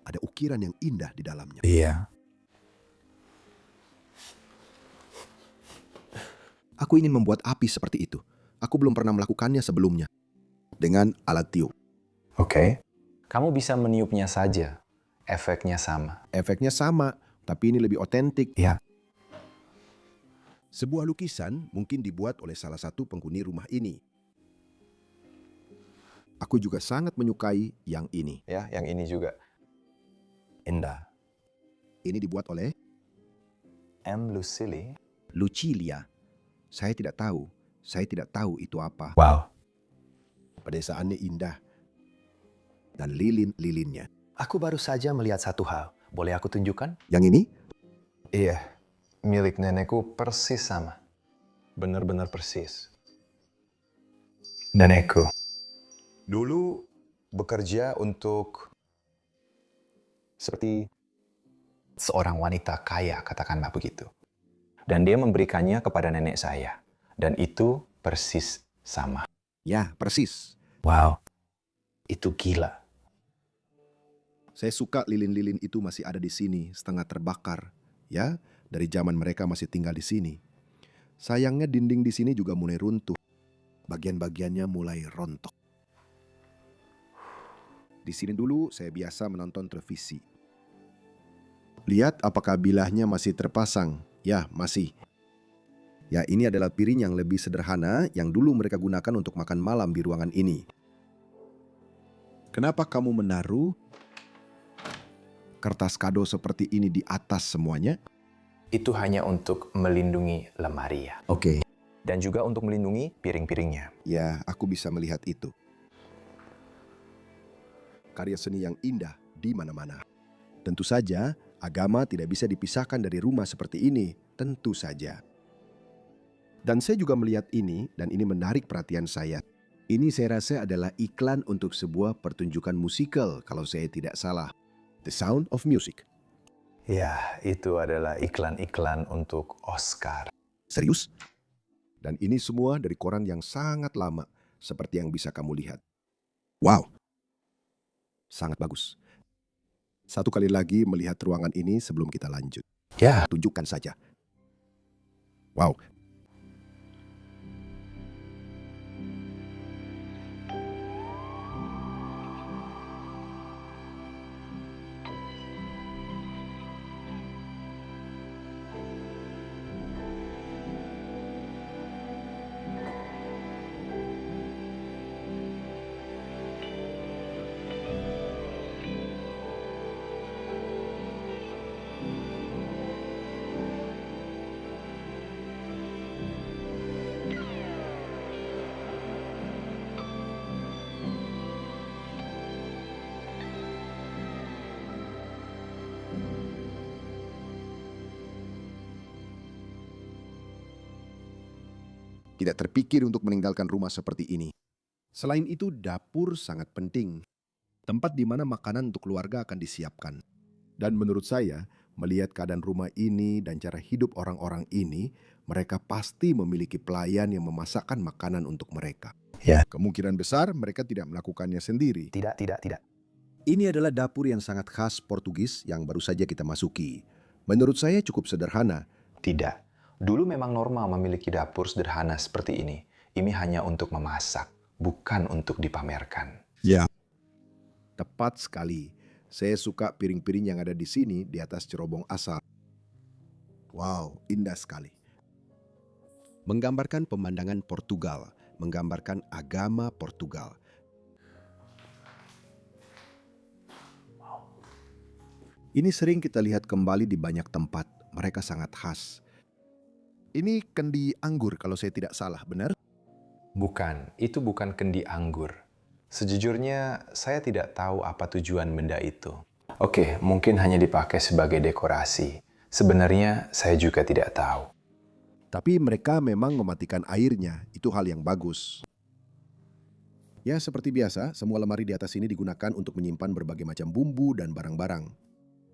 S1: Ada ukiran yang indah di dalamnya.
S2: Iya.
S1: Aku ingin membuat api seperti itu. Aku belum pernah melakukannya sebelumnya. Dengan alat tiup.
S2: Oke. Kamu bisa meniupnya saja. Efeknya sama.
S1: Efeknya sama, tapi ini lebih otentik.
S2: Iya.
S1: Sebuah lukisan mungkin dibuat oleh salah satu penghuni rumah ini. Aku juga sangat menyukai yang ini.
S2: Ya, yang ini juga. Indah.
S1: Ini dibuat oleh
S2: M. Lucili.
S1: Lucilia. Saya tidak tahu itu apa.
S2: Wow.
S1: Pedesaannya indah. Dan lilin-lilinnya.
S2: Aku baru saja melihat satu hal. Boleh aku tunjukkan?
S1: Yang ini?
S2: Iya. Milik nenekku persis sama. Benar-benar persis. Nenekku. Dulu bekerja untuk seperti seorang wanita kaya, katakanlah begitu. Dan dia memberikannya kepada nenek saya. Dan itu persis sama.
S1: Ya, persis.
S2: Wow, itu gila.
S1: Saya suka lilin-lilin itu masih ada di sini, setengah terbakar. Ya, dari zaman mereka masih tinggal di sini. Sayangnya dinding di sini juga mulai runtuh. Bagian-bagiannya mulai rontok. Di sini dulu saya biasa menonton televisi. Lihat apakah bilahnya masih terpasang. Ya, masih. Ya, ini adalah piring yang lebih sederhana yang dulu mereka gunakan untuk makan malam di ruangan ini. Kenapa kamu menaruh kertas kado seperti ini di atas semuanya?
S2: Itu hanya untuk melindungi lemari ya.
S1: Oke.
S2: Dan juga untuk melindungi piring-piringnya.
S1: Ya, aku bisa melihat itu. Karya seni yang indah di mana-mana. Tentu saja, agama tidak bisa dipisahkan dari rumah seperti ini. Tentu saja. Dan saya juga melihat ini, dan ini menarik perhatian saya. Ini saya rasa adalah iklan untuk sebuah pertunjukan musikal, kalau saya tidak salah. The Sound of Music.
S2: Ya, itu adalah iklan-iklan untuk Oscar.
S1: Serius? Dan ini semua dari koran yang sangat lama, seperti yang bisa kamu lihat. Wow, sangat bagus. Satu kali lagi melihat ruangan ini sebelum kita lanjut.
S2: Ya,
S1: Tunjukkan saja. Wow. Tidak terpikir untuk meninggalkan rumah seperti ini. Selain itu, dapur sangat penting. Tempat di mana makanan untuk keluarga akan disiapkan. Dan menurut saya, melihat keadaan rumah ini dan cara hidup orang-orang ini, mereka pasti memiliki pelayan yang memasakkan makanan untuk mereka.
S2: Ya.
S1: Kemungkinan besar mereka tidak melakukannya sendiri.
S2: tidak.
S1: Ini adalah dapur yang sangat khas Portugis yang baru saja kita masuki. Menurut saya cukup sederhana.
S2: Tidak. Dulu memang normal memiliki dapur sederhana seperti ini. Ini hanya untuk memasak, bukan untuk dipamerkan.
S1: Ya. Tepat sekali. Saya suka piring-piring yang ada di sini di atas cerobong asal. Wow, indah sekali. Menggambarkan pemandangan Portugal, menggambarkan agama Portugal. Ini sering kita lihat kembali di banyak tempat. Mereka sangat khas. Ini kendi anggur kalau saya tidak salah, benar?
S2: Bukan, itu bukan kendi anggur. Sejujurnya, saya tidak tahu apa tujuan benda itu. Oke, mungkin hanya dipakai sebagai dekorasi. Sebenarnya, saya juga tidak tahu.
S1: Tapi mereka memang mematikan airnya, itu hal yang bagus. Ya, seperti biasa, semua lemari di atas ini digunakan untuk menyimpan berbagai macam bumbu dan barang-barang.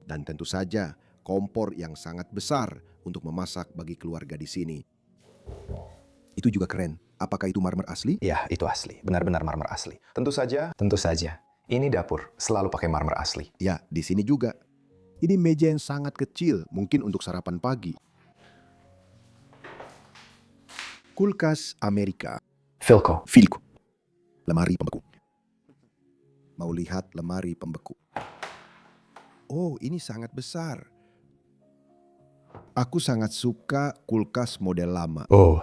S1: Dan tentu saja, kompor yang sangat besar untuk memasak bagi keluarga di sini. Itu juga keren. Apakah itu marmer asli?
S2: Ya, itu asli. Benar-benar marmer asli. Tentu saja. Ini dapur, selalu pakai marmer asli.
S1: Ya, di sini juga. Ini meja yang sangat kecil, mungkin untuk sarapan pagi. Kulkas Amerika.
S2: Philco.
S1: Lemari pembeku. Mau lihat lemari pembeku? Oh, ini sangat besar. Aku sangat suka kulkas model lama.
S2: Oh,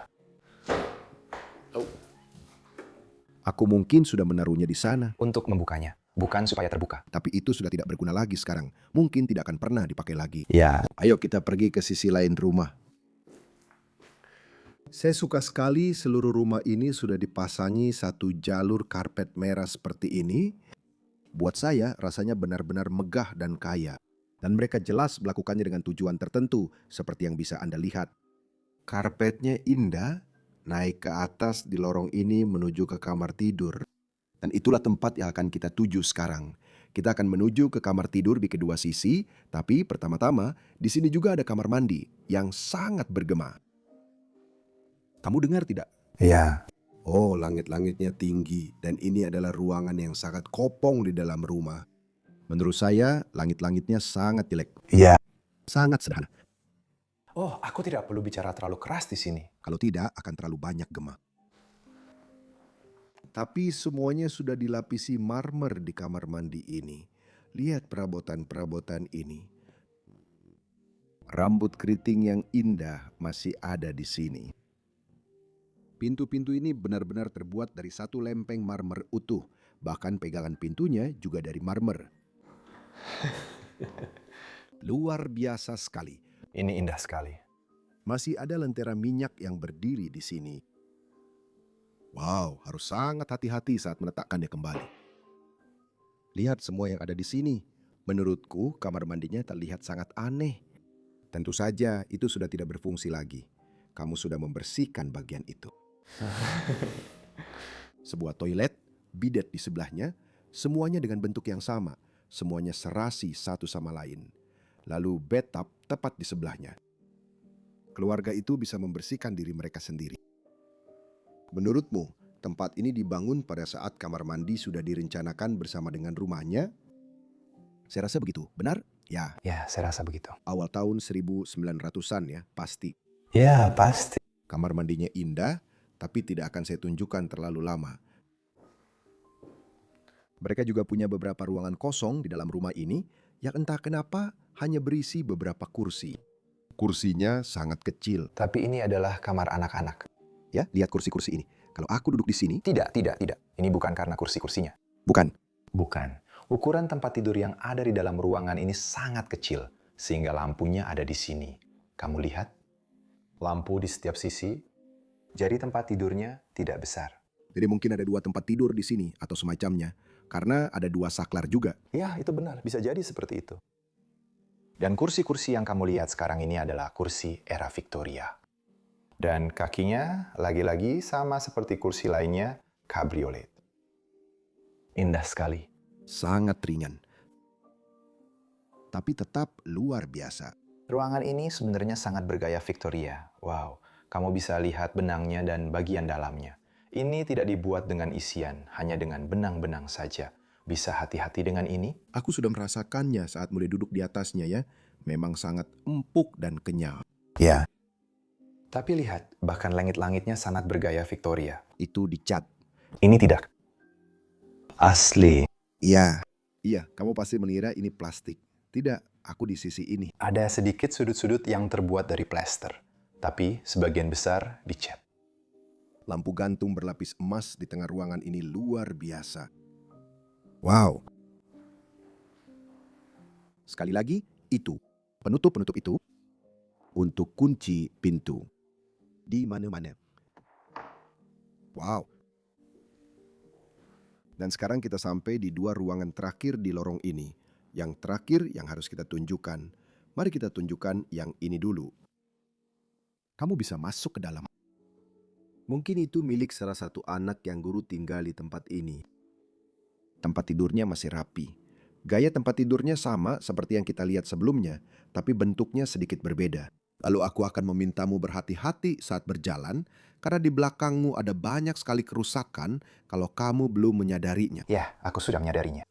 S1: Aku mungkin sudah menaruhnya di sana,
S2: untuk membukanya, bukan supaya terbuka.
S1: tapi itu sudah tidak berguna lagi sekarang. Mungkin tidak akan pernah dipakai lagi.
S2: Ya,
S1: Ayo kita pergi ke sisi lain rumah. Saya suka sekali seluruh rumah ini sudah dipasangi satu jalur karpet merah seperti ini. Buat saya rasanya benar-benar megah dan kaya. Dan mereka jelas melakukannya dengan tujuan tertentu seperti yang bisa Anda lihat. Karpetnya indah, naik ke atas di lorong ini menuju ke kamar tidur. Dan itulah tempat yang akan kita tuju sekarang. Kita akan menuju ke kamar tidur di kedua sisi, tapi pertama-tama di sini juga ada kamar mandi yang sangat bergema. Kamu dengar tidak?
S2: ya,
S1: Oh, langit-langitnya tinggi dan ini adalah ruangan yang sangat kopong di dalam rumah. Menurut saya, langit-langitnya sangat jelek.
S2: Iya.
S1: Sangat sederhana.
S2: Oh, aku tidak perlu bicara terlalu keras di sini.
S1: Kalau tidak, akan terlalu banyak gema. Tapi semuanya sudah dilapisi marmer di kamar mandi ini. Lihat perabotan-perabotan ini. Rambut keriting yang indah masih ada di sini. Pintu-pintu ini benar-benar terbuat dari satu lempeng marmer utuh. Bahkan pegangan pintunya juga dari marmer. Luar biasa sekali.
S2: Ini indah sekali.
S1: Masih ada lentera minyak yang berdiri di sini. Wow, harus sangat hati-hati saat meletakkannya kembali. Lihat semua yang ada di sini. Menurutku, kamar mandinya terlihat sangat aneh. Tentu saja itu sudah tidak berfungsi lagi. Kamu sudah membersihkan bagian itu. Sebuah toilet, bidet di sebelahnya, semuanya dengan bentuk yang sama. Semuanya serasi satu sama lain. Lalu bathtub tepat di sebelahnya. Keluarga itu bisa membersihkan diri mereka sendiri. Menurutmu, tempat ini dibangun pada saat kamar mandi sudah direncanakan bersama dengan rumahnya? Saya rasa begitu, benar? Ya,
S2: Ya, saya rasa begitu.
S1: awal tahun 1900-an ya, pasti.
S2: Ya, pasti.
S1: Kamar mandinya indah, tapi tidak akan saya tunjukkan terlalu lama. Mereka juga punya beberapa ruangan kosong di dalam rumah ini yang entah kenapa hanya berisi beberapa kursi. Kursinya sangat kecil.
S2: Tapi ini adalah kamar anak-anak.
S1: Ya, lihat kursi-kursi ini. Kalau aku duduk di sini,
S2: Tidak. Ini bukan karena kursi-kursinya.
S1: bukan.
S2: Bukan. Ukuran tempat tidur yang ada di dalam ruangan ini sangat kecil, sehingga lampunya ada di sini. Kamu lihat? Lampu di setiap sisi, jadi tempat tidurnya tidak besar.
S1: Jadi mungkin ada 2 tempat tidur di sini atau semacamnya. Karena ada 2 saklar juga.
S2: Ya, itu benar. Bisa jadi seperti itu. Dan kursi-kursi yang kamu lihat sekarang ini adalah kursi era Victoria. Dan kakinya lagi-lagi sama seperti kursi lainnya, cabriolet. Indah sekali.
S1: Sangat ringan. Tapi tetap luar biasa.
S2: Ruangan ini sebenarnya sangat bergaya Victoria. Wow, kamu bisa lihat benangnya dan bagian dalamnya. Ini tidak dibuat dengan isian, hanya dengan benang-benang saja. Bisa hati-hati dengan ini?
S1: Aku sudah merasakannya saat mulai duduk di atasnya ya. Memang sangat empuk dan kenyal.
S2: Ya. Tapi lihat, bahkan langit-langitnya sangat bergaya Victoria.
S1: Itu dicat.
S2: Ini tidak. Asli.
S1: Iya. Iya, kamu pasti mengira ini plastik. Tidak, aku di sisi ini.
S2: Ada sedikit sudut-sudut yang terbuat dari plester, tapi sebagian besar dicat.
S1: Lampu gantung berlapis emas di tengah ruangan ini luar biasa. Wow. Sekali lagi, itu. Penutup-penutup itu untuk kunci pintu. Di mana-mana. Wow. Dan sekarang kita sampai di 2 ruangan terakhir di lorong ini. Yang terakhir yang harus kita tunjukkan. Mari kita tunjukkan yang ini dulu. Kamu bisa masuk ke dalam. Mungkin itu milik salah satu anak yang guru tinggal di tempat ini. Tempat tidurnya masih rapi. Gaya tempat tidurnya sama seperti yang kita lihat sebelumnya, tapi bentuknya sedikit berbeda. Lalu aku akan memintamu berhati-hati saat berjalan, karena di belakangmu ada banyak sekali kerusakan kalau kamu belum menyadarinya.
S2: Ya, aku sudah menyadarinya.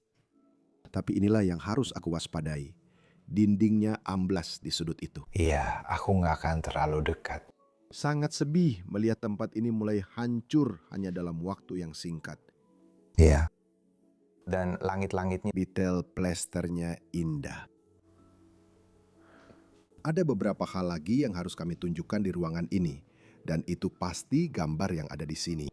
S1: Tapi inilah yang harus aku waspadai. Dindingnya amblas di sudut itu.
S2: Iya, aku nggak akan terlalu dekat.
S1: Sangat sedih melihat tempat ini mulai hancur hanya dalam waktu yang singkat.
S2: Iya. Dan langit-langitnya.
S1: Detail plesternya indah. Ada beberapa hal lagi yang harus kami tunjukkan di ruangan ini. Dan itu pasti gambar yang ada di sini.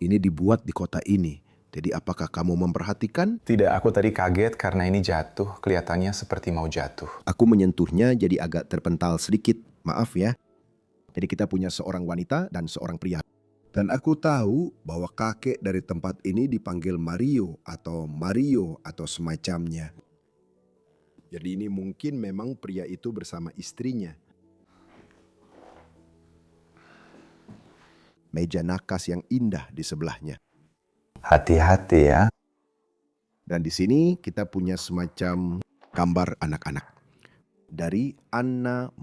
S1: Ini dibuat di kota ini. Jadi apakah kamu memperhatikan?
S2: Tidak, aku tadi kaget karena ini jatuh. Kelihatannya seperti mau jatuh.
S1: Aku menyentuhnya jadi agak terpental sedikit. Maaf ya. Jadi kita punya seorang wanita dan seorang pria. Dan aku tahu bahwa kakek dari tempat ini dipanggil Mario atau semacamnya. Jadi ini mungkin memang pria itu bersama istrinya. Meja nakas yang indah di sebelahnya.
S2: Hati-hati ya.
S1: Dan di sini kita punya semacam gambar anak-anak. Dari Anna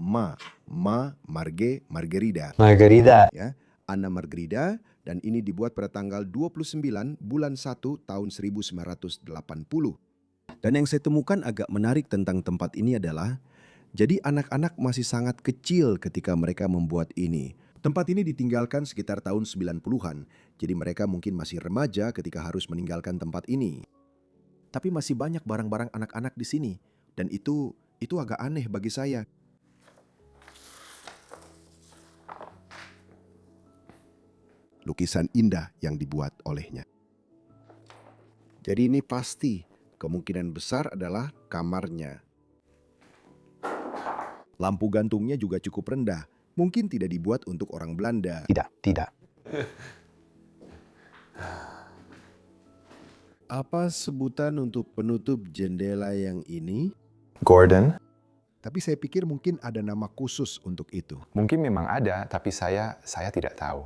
S1: Margerida.
S2: Margarida.
S1: Ya, Anna Margerida Dan ini dibuat pada tanggal 29 bulan 1 tahun 1980. Dan yang saya temukan agak menarik tentang tempat ini adalah, jadi anak-anak masih sangat kecil ketika mereka membuat ini. Tempat ini ditinggalkan sekitar tahun 90-an, jadi mereka mungkin masih remaja ketika harus meninggalkan tempat ini. Tapi masih banyak barang-barang anak-anak di sini, dan itu agak aneh bagi saya. Lukisan indah yang dibuat olehnya. Jadi ini pasti kemungkinan besar adalah kamarnya. Lampu gantungnya juga cukup rendah. Mungkin tidak dibuat untuk orang Belanda.
S2: Tidak.
S1: Apa sebutan untuk penutup jendela yang ini?
S2: Gordon?
S1: Tapi saya pikir mungkin ada nama khusus untuk itu.
S2: Mungkin memang ada, tapi saya tidak tahu.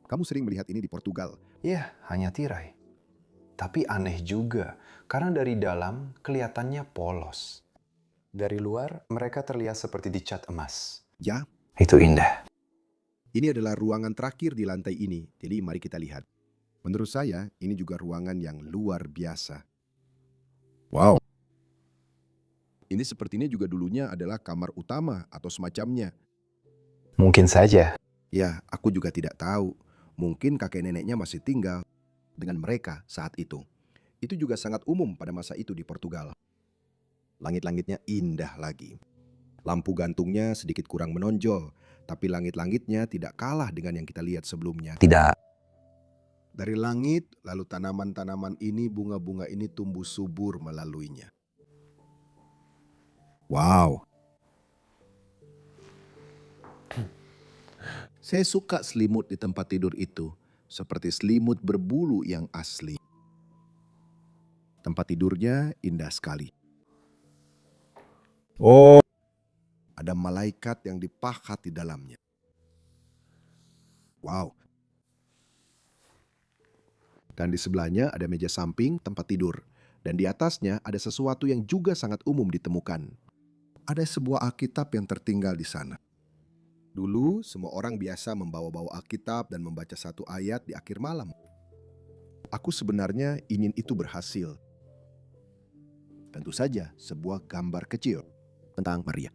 S1: Kamu sering melihat ini di Portugal.
S2: Ya, hanya tirai. Tapi aneh juga, karena dari dalam kelihatannya polos. Dari luar, mereka terlihat seperti dicat emas.
S1: Ya,
S2: Itu indah.
S1: ini adalah ruangan terakhir di lantai ini. Jadi mari kita lihat. Menurut saya, ini juga ruangan yang luar biasa. Wow. Ini sepertinya juga dulunya adalah kamar utama atau semacamnya.
S2: Mungkin saja.
S1: Ya, aku juga tidak tahu. Mungkin kakek neneknya masih tinggal dengan mereka saat itu. Itu juga sangat umum pada masa itu di Portugal. Langit-langitnya indah lagi. Lampu gantungnya sedikit kurang menonjol, tapi langit-langitnya tidak kalah dengan yang kita lihat sebelumnya.
S2: Tidak.
S1: Dari langit, lalu tanaman-tanaman ini, bunga-bunga ini tumbuh subur melaluinya. Wow. Saya suka selimut di tempat tidur itu, seperti selimut berbulu yang asli. Tempat tidurnya indah sekali.
S2: Oh.
S1: Ada malaikat yang dipahat di dalamnya. Wow. Dan di sebelahnya ada meja samping tempat tidur. Dan di atasnya ada sesuatu yang juga sangat umum ditemukan. Ada sebuah Alkitab yang tertinggal di sana. Dulu, semua orang biasa membawa-bawa Alkitab dan membaca satu ayat di akhir malam. Aku sebenarnya ingin itu berhasil. Tentu saja, sebuah gambar kecil tentang Maria.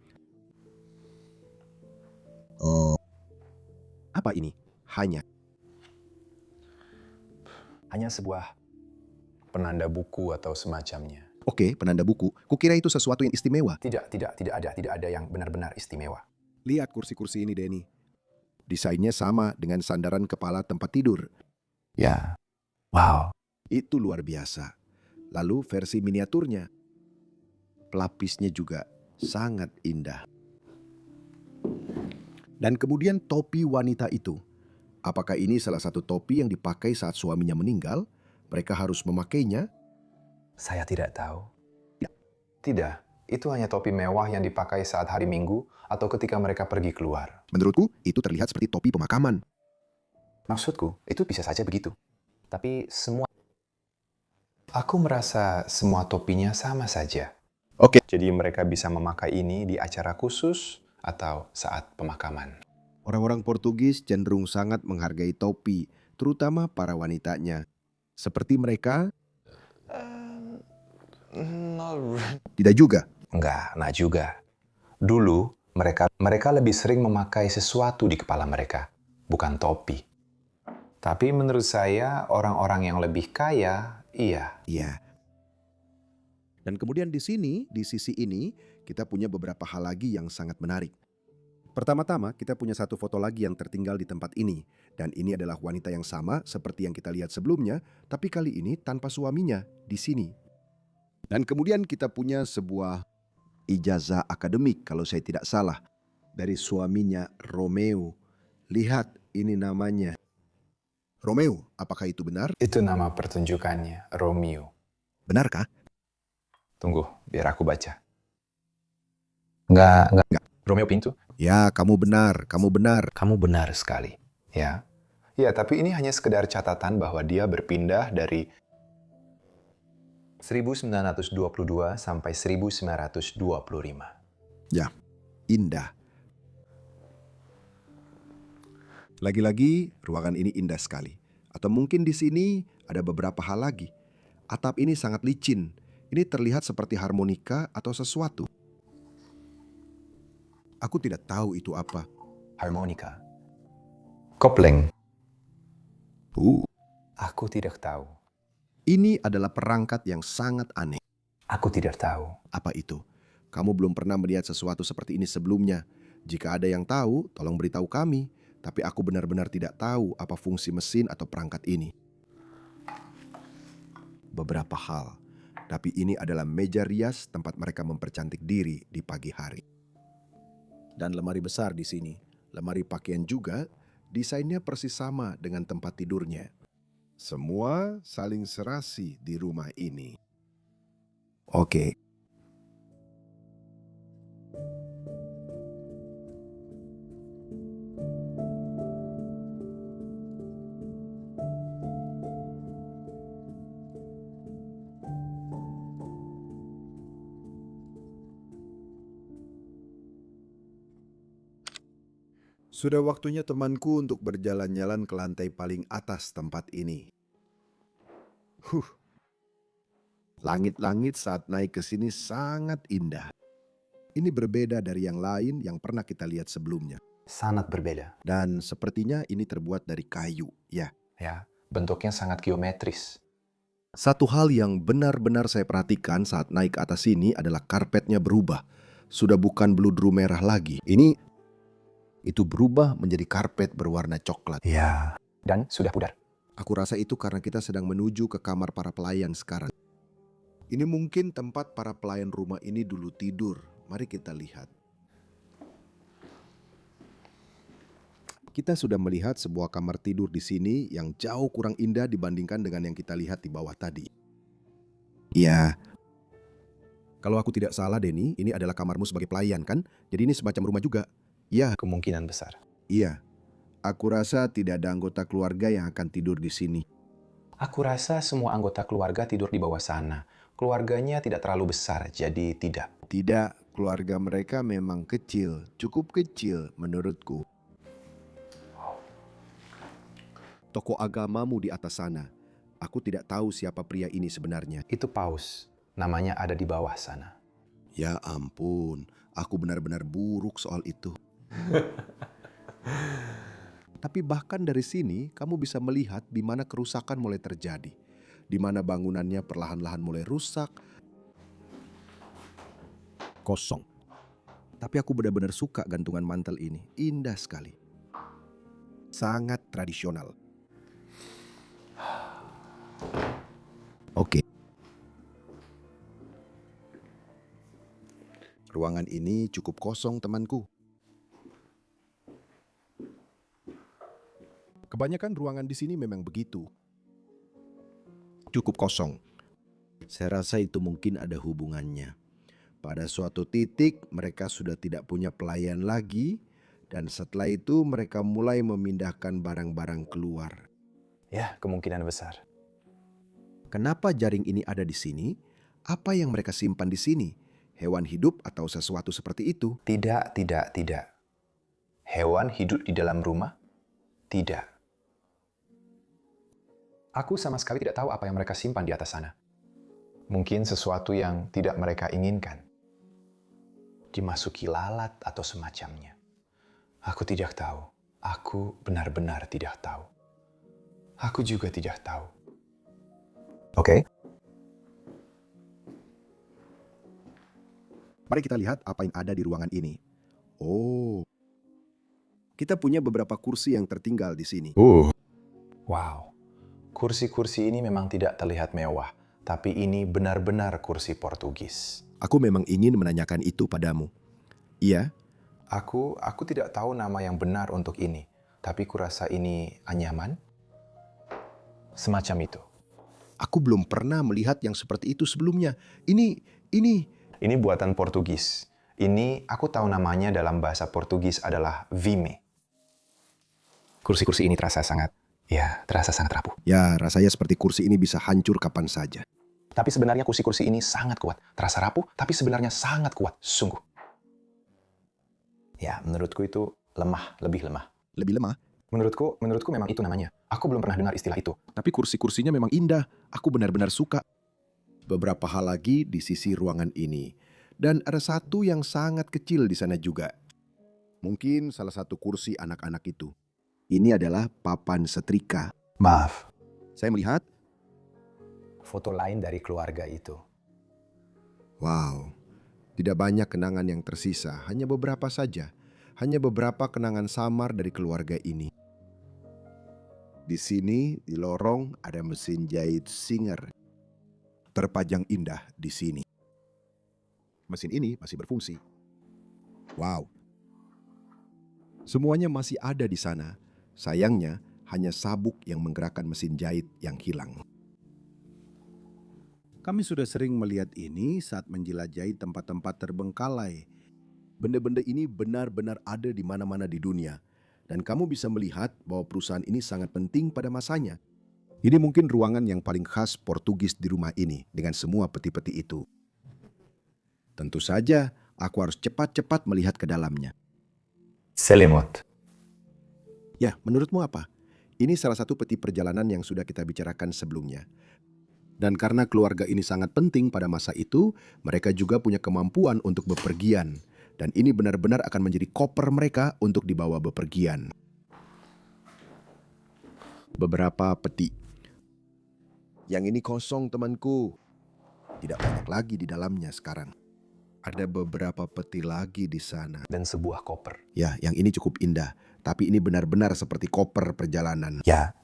S1: Oh, apa ini? Hanya
S2: sebuah penanda buku atau semacamnya.
S1: Oke, penanda buku. Kukira itu sesuatu yang istimewa.
S2: Tidak ada yang benar-benar istimewa.
S1: Lihat kursi-kursi ini, Denny. Desainnya sama dengan sandaran kepala tempat tidur.
S2: Ya. Wow.
S1: Itu luar biasa. Lalu versi miniaturnya. Pelapisnya juga sangat indah. Dan kemudian topi wanita itu. Apakah ini salah satu topi yang dipakai saat suaminya meninggal? Mereka harus memakainya?
S2: Saya tidak tahu. Tidak, itu hanya topi mewah yang dipakai saat hari Minggu atau ketika mereka pergi keluar.
S1: Menurutku, itu terlihat seperti topi pemakaman.
S2: Maksudku, itu bisa saja begitu. Tapi aku merasa semua topinya sama saja.
S1: Oke.
S2: Jadi mereka bisa memakai ini di acara khusus atau saat pemakaman.
S1: Orang-orang Portugis cenderung sangat menghargai topi, terutama para wanitanya. Seperti mereka, tidak juga.
S2: Enggak juga. Dulu, mereka lebih sering memakai sesuatu di kepala mereka, bukan topi. Tapi menurut saya, orang-orang yang lebih kaya, iya.
S1: Iya. Dan kemudian di sini, di sisi ini, kita punya beberapa hal lagi yang sangat menarik. Pertama-tama, kita punya satu foto lagi yang tertinggal di tempat ini. Dan ini adalah wanita yang sama seperti yang kita lihat sebelumnya, tapi kali ini tanpa suaminya di sini. Dan kemudian kita punya sebuah ijazah akademik, kalau saya tidak salah, dari suaminya Romeo. Lihat, ini namanya. Romeo, apakah itu benar?
S2: Itu nama pertunjukannya, Romeo.
S1: Benarkah?
S2: Tunggu, biar aku baca. Enggak. Romeo Pintu?
S1: Ya, kamu benar, kamu benar.
S2: Kamu benar sekali. Ya. Ya, tapi ini hanya sekedar catatan bahwa dia berpindah dari 1922 sampai 1925.
S1: Ya, indah. Lagi-lagi, ruangan ini indah sekali. Atau mungkin di sini ada beberapa hal lagi. Atap ini sangat licin. Ini terlihat seperti harmonika atau sesuatu. Aku tidak tahu itu apa.
S2: Harmonika. Kopling.
S1: Uh,
S2: Aku tidak tahu.
S1: Ini adalah perangkat yang sangat aneh.
S2: Aku tidak tahu.
S1: Apa itu? Kamu belum pernah melihat sesuatu seperti ini sebelumnya. Jika ada yang tahu, tolong beritahu kami. Tapi aku benar-benar tidak tahu apa fungsi mesin atau perangkat ini. Beberapa hal. Tapi ini adalah meja rias tempat mereka mempercantik diri di pagi hari. Dan lemari besar di sini. Lemari pakaian juga, desainnya persis sama dengan tempat tidurnya. Semua saling serasi di rumah ini. Oke. Sudah waktunya temanku untuk berjalan-jalan ke lantai paling atas tempat ini. Langit-langit saat naik ke sini sangat indah. Ini berbeda dari yang lain yang pernah kita lihat sebelumnya.
S2: Sangat berbeda.
S1: Dan sepertinya ini terbuat dari kayu, ya.
S2: Ya, bentuknya sangat geometris.
S1: Satu hal yang benar-benar saya perhatikan saat naik ke atas sini adalah karpetnya berubah. Sudah bukan bludru merah lagi. Itu berubah menjadi karpet berwarna coklat.
S2: Ya. Dan sudah pudar.
S1: Aku rasa itu karena kita sedang menuju ke kamar para pelayan sekarang. Ini mungkin tempat para pelayan rumah ini dulu tidur. Mari kita lihat. Kita sudah melihat sebuah kamar tidur di sini yang jauh kurang indah dibandingkan dengan yang kita lihat di bawah tadi. Ya, kalau aku tidak salah Denny, ini adalah kamarmu sebagai pelayan kan? Jadi ini semacam rumah juga. Ya,
S2: Kemungkinan besar.
S1: iya. Aku rasa tidak ada anggota keluarga yang akan tidur di sini.
S2: Aku rasa semua anggota keluarga tidur di bawah sana. Keluarganya tidak terlalu besar, jadi tidak.
S1: Tidak, keluarga mereka memang kecil, cukup kecil menurutku. Tokoh agamamu di atas sana. Aku tidak tahu siapa pria ini sebenarnya.
S2: Itu paus. Namanya ada di bawah sana.
S1: Ya ampun, aku benar-benar buruk soal itu. Tapi bahkan dari sini kamu bisa melihat di mana kerusakan mulai terjadi. Di mana bangunannya perlahan-lahan mulai rusak. Kosong. Tapi aku benar-benar suka gantungan mantel ini. Indah sekali. Sangat tradisional. Oke. Ruangan ini cukup kosong, temanku. Kebanyakan ruangan di sini memang begitu. Cukup kosong. Saya rasa itu mungkin ada hubungannya. Pada suatu titik mereka sudah tidak punya pelayan lagi dan setelah itu mereka mulai memindahkan barang-barang keluar.
S2: Ya, kemungkinan besar.
S1: Kenapa jaring ini ada di sini? Apa yang mereka simpan di sini? Hewan hidup atau sesuatu seperti itu?
S2: Tidak. Hewan hidup di dalam rumah? Tidak. Aku sama sekali tidak tahu apa yang mereka simpan di atas sana. Mungkin sesuatu yang tidak mereka inginkan. Dimasuki lalat atau semacamnya. Aku tidak tahu. Aku benar-benar tidak tahu. Aku juga tidak tahu.
S1: Oke. Mari kita lihat apa yang ada di ruangan ini. Oh. Kita punya beberapa kursi yang tertinggal di sini.
S2: Wow. Kursi-kursi ini memang tidak terlihat mewah, tapi ini benar-benar kursi Portugis.
S1: Aku memang ingin menanyakan itu padamu. Iya,
S2: Aku tidak tahu nama yang benar untuk ini, tapi kurasa ini anyaman. Semacam itu.
S1: aku belum pernah melihat yang seperti itu sebelumnya. Ini
S2: Ini buatan Portugis. Ini aku tahu namanya dalam bahasa Portugis adalah vime. Kursi-kursi ini terasa sangat rapuh.
S1: ya rasanya seperti kursi ini bisa hancur kapan saja.
S2: Tapi sebenarnya kursi-kursi ini sangat kuat. Terasa rapuh, tapi sebenarnya sangat kuat. Sungguh. Ya, menurutku itu lemah, lebih lemah.
S1: Lebih lemah.
S2: Menurutku memang itu namanya. Aku belum pernah dengar istilah itu.
S1: Tapi kursi-kursinya memang indah. Aku benar-benar suka. Beberapa hal lagi di sisi ruangan ini. Dan ada satu yang sangat kecil di sana juga. Mungkin salah satu kursi anak-anak itu. Ini adalah papan setrika.
S2: Maaf,
S1: Saya melihat,
S2: foto lain dari keluarga itu.
S1: wow, tidak banyak kenangan yang tersisa. Hanya beberapa saja. Hanya beberapa kenangan samar dari keluarga ini. Di sini, di lorong, ada mesin jahit Singer. Terpajang indah di sini. Mesin ini masih berfungsi. Wow. Semuanya masih ada di sana. Sayangnya, hanya sabuk yang menggerakkan mesin jahit yang hilang. Kami sudah sering melihat ini saat menjelajahi tempat-tempat terbengkalai. Benda-benda ini benar-benar ada di mana-mana di dunia. Dan kamu bisa melihat bahwa perusahaan ini sangat penting pada masanya. Ini mungkin ruangan yang paling khas Portugis di rumah ini dengan semua peti-peti itu. Tentu saja, aku harus cepat-cepat melihat ke dalamnya.
S2: Selimut.
S1: Ya, menurutmu apa? Ini salah satu peti perjalanan yang sudah kita bicarakan sebelumnya. Dan karena keluarga ini sangat penting pada masa itu, mereka juga punya kemampuan untuk bepergian. Dan ini benar-benar akan menjadi koper mereka untuk dibawa bepergian. Beberapa peti. Yang ini kosong, temanku. Tidak banyak lagi di dalamnya sekarang. Ada beberapa peti lagi di sana.
S2: Dan sebuah koper.
S1: Ya, yang ini cukup indah. Tapi ini benar-benar seperti koper perjalanan.
S2: Ya,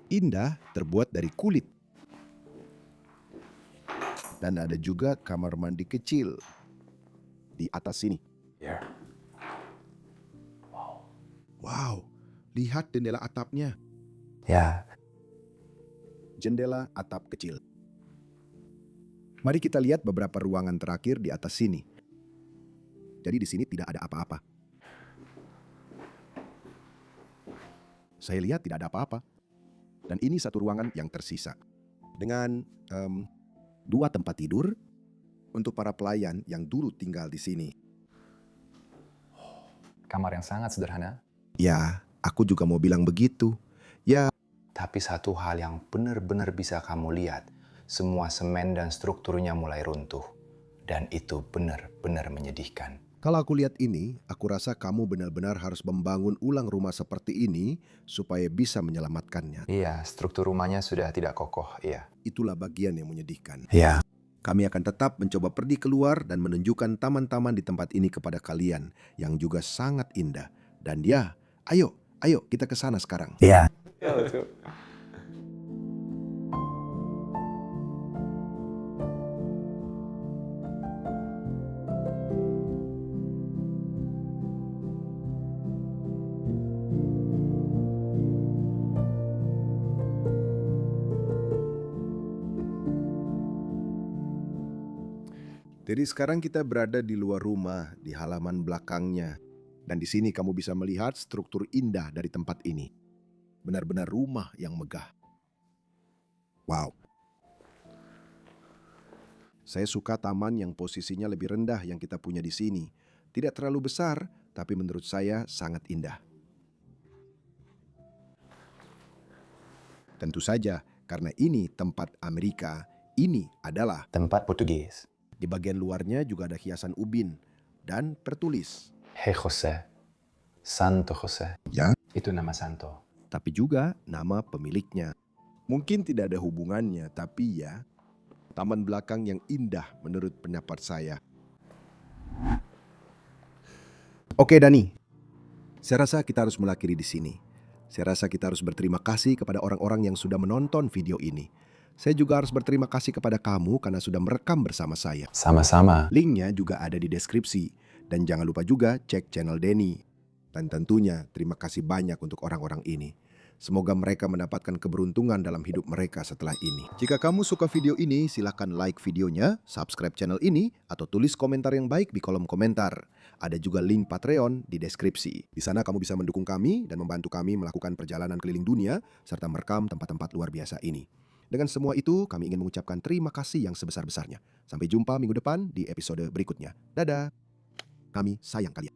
S1: Indah terbuat dari kulit. Dan ada juga kamar mandi kecil di atas sini.
S2: ya.
S1: Wow, lihat jendela atapnya.
S2: Ya,
S1: Jendela atap kecil. Mari kita lihat beberapa ruangan terakhir di atas sini. Jadi di sini tidak ada apa-apa. Saya lihat tidak ada apa-apa. Dan ini satu ruangan yang tersisa. Dengan 2 tempat tidur untuk para pelayan yang dulu tinggal di sini.
S2: kamar yang sangat sederhana.
S1: Ya, aku juga mau bilang begitu. Ya,
S2: Tapi satu hal yang benar-benar bisa kamu lihat, semua semen dan strukturnya mulai runtuh. Dan itu benar-benar menyedihkan.
S1: kalau aku lihat ini, aku rasa kamu benar-benar harus membangun ulang rumah seperti ini supaya bisa menyelamatkannya.
S2: Iya, struktur rumahnya sudah tidak kokoh, iya.
S1: Itulah bagian yang menyedihkan.
S2: Iya.
S1: Kami akan tetap mencoba pergi keluar dan menunjukkan taman-taman di tempat ini kepada kalian yang juga sangat indah. Dan ya, ayo kita ke sana sekarang.
S2: Iya.
S1: Jadi sekarang kita berada di luar rumah, di halaman belakangnya. Dan di sini kamu bisa melihat struktur indah dari tempat ini. Benar-benar rumah yang megah. Wow. Saya suka taman yang posisinya lebih rendah yang kita punya di sini. Tidak terlalu besar, tapi menurut saya sangat indah. Tentu saja, karena ini tempat Amerika, ini adalah
S2: Tempat Portugis.
S1: di bagian luarnya juga ada hiasan ubin dan tertulis.
S2: Hey Jose. Santo Jose.
S1: Ya.
S2: Itu nama santo.
S1: Tapi juga nama pemiliknya. Mungkin tidak ada hubungannya, tapi ya, taman belakang yang indah menurut pendapat saya. Oke Dani, saya rasa kita harus mengakhiri di sini. Saya rasa kita harus berterima kasih kepada orang-orang yang sudah menonton video ini. Saya juga harus berterima kasih kepada kamu karena sudah merekam bersama saya.
S2: Sama-sama.
S1: Linknya juga ada di deskripsi. Dan jangan lupa juga cek channel Denny. Dan tentunya terima kasih banyak untuk orang-orang ini. Semoga mereka mendapatkan keberuntungan dalam hidup mereka setelah ini. Jika kamu suka video ini, silahkan like videonya, subscribe channel ini, atau tulis komentar yang baik di kolom komentar. Ada juga link Patreon di deskripsi. Di sana kamu bisa mendukung kami dan membantu kami melakukan perjalanan keliling dunia, serta merekam tempat-tempat luar biasa ini. Dengan semua itu, kami ingin mengucapkan terima kasih yang sebesar-besarnya. Sampai jumpa minggu depan di episode berikutnya. Dadah. Kami sayang kalian.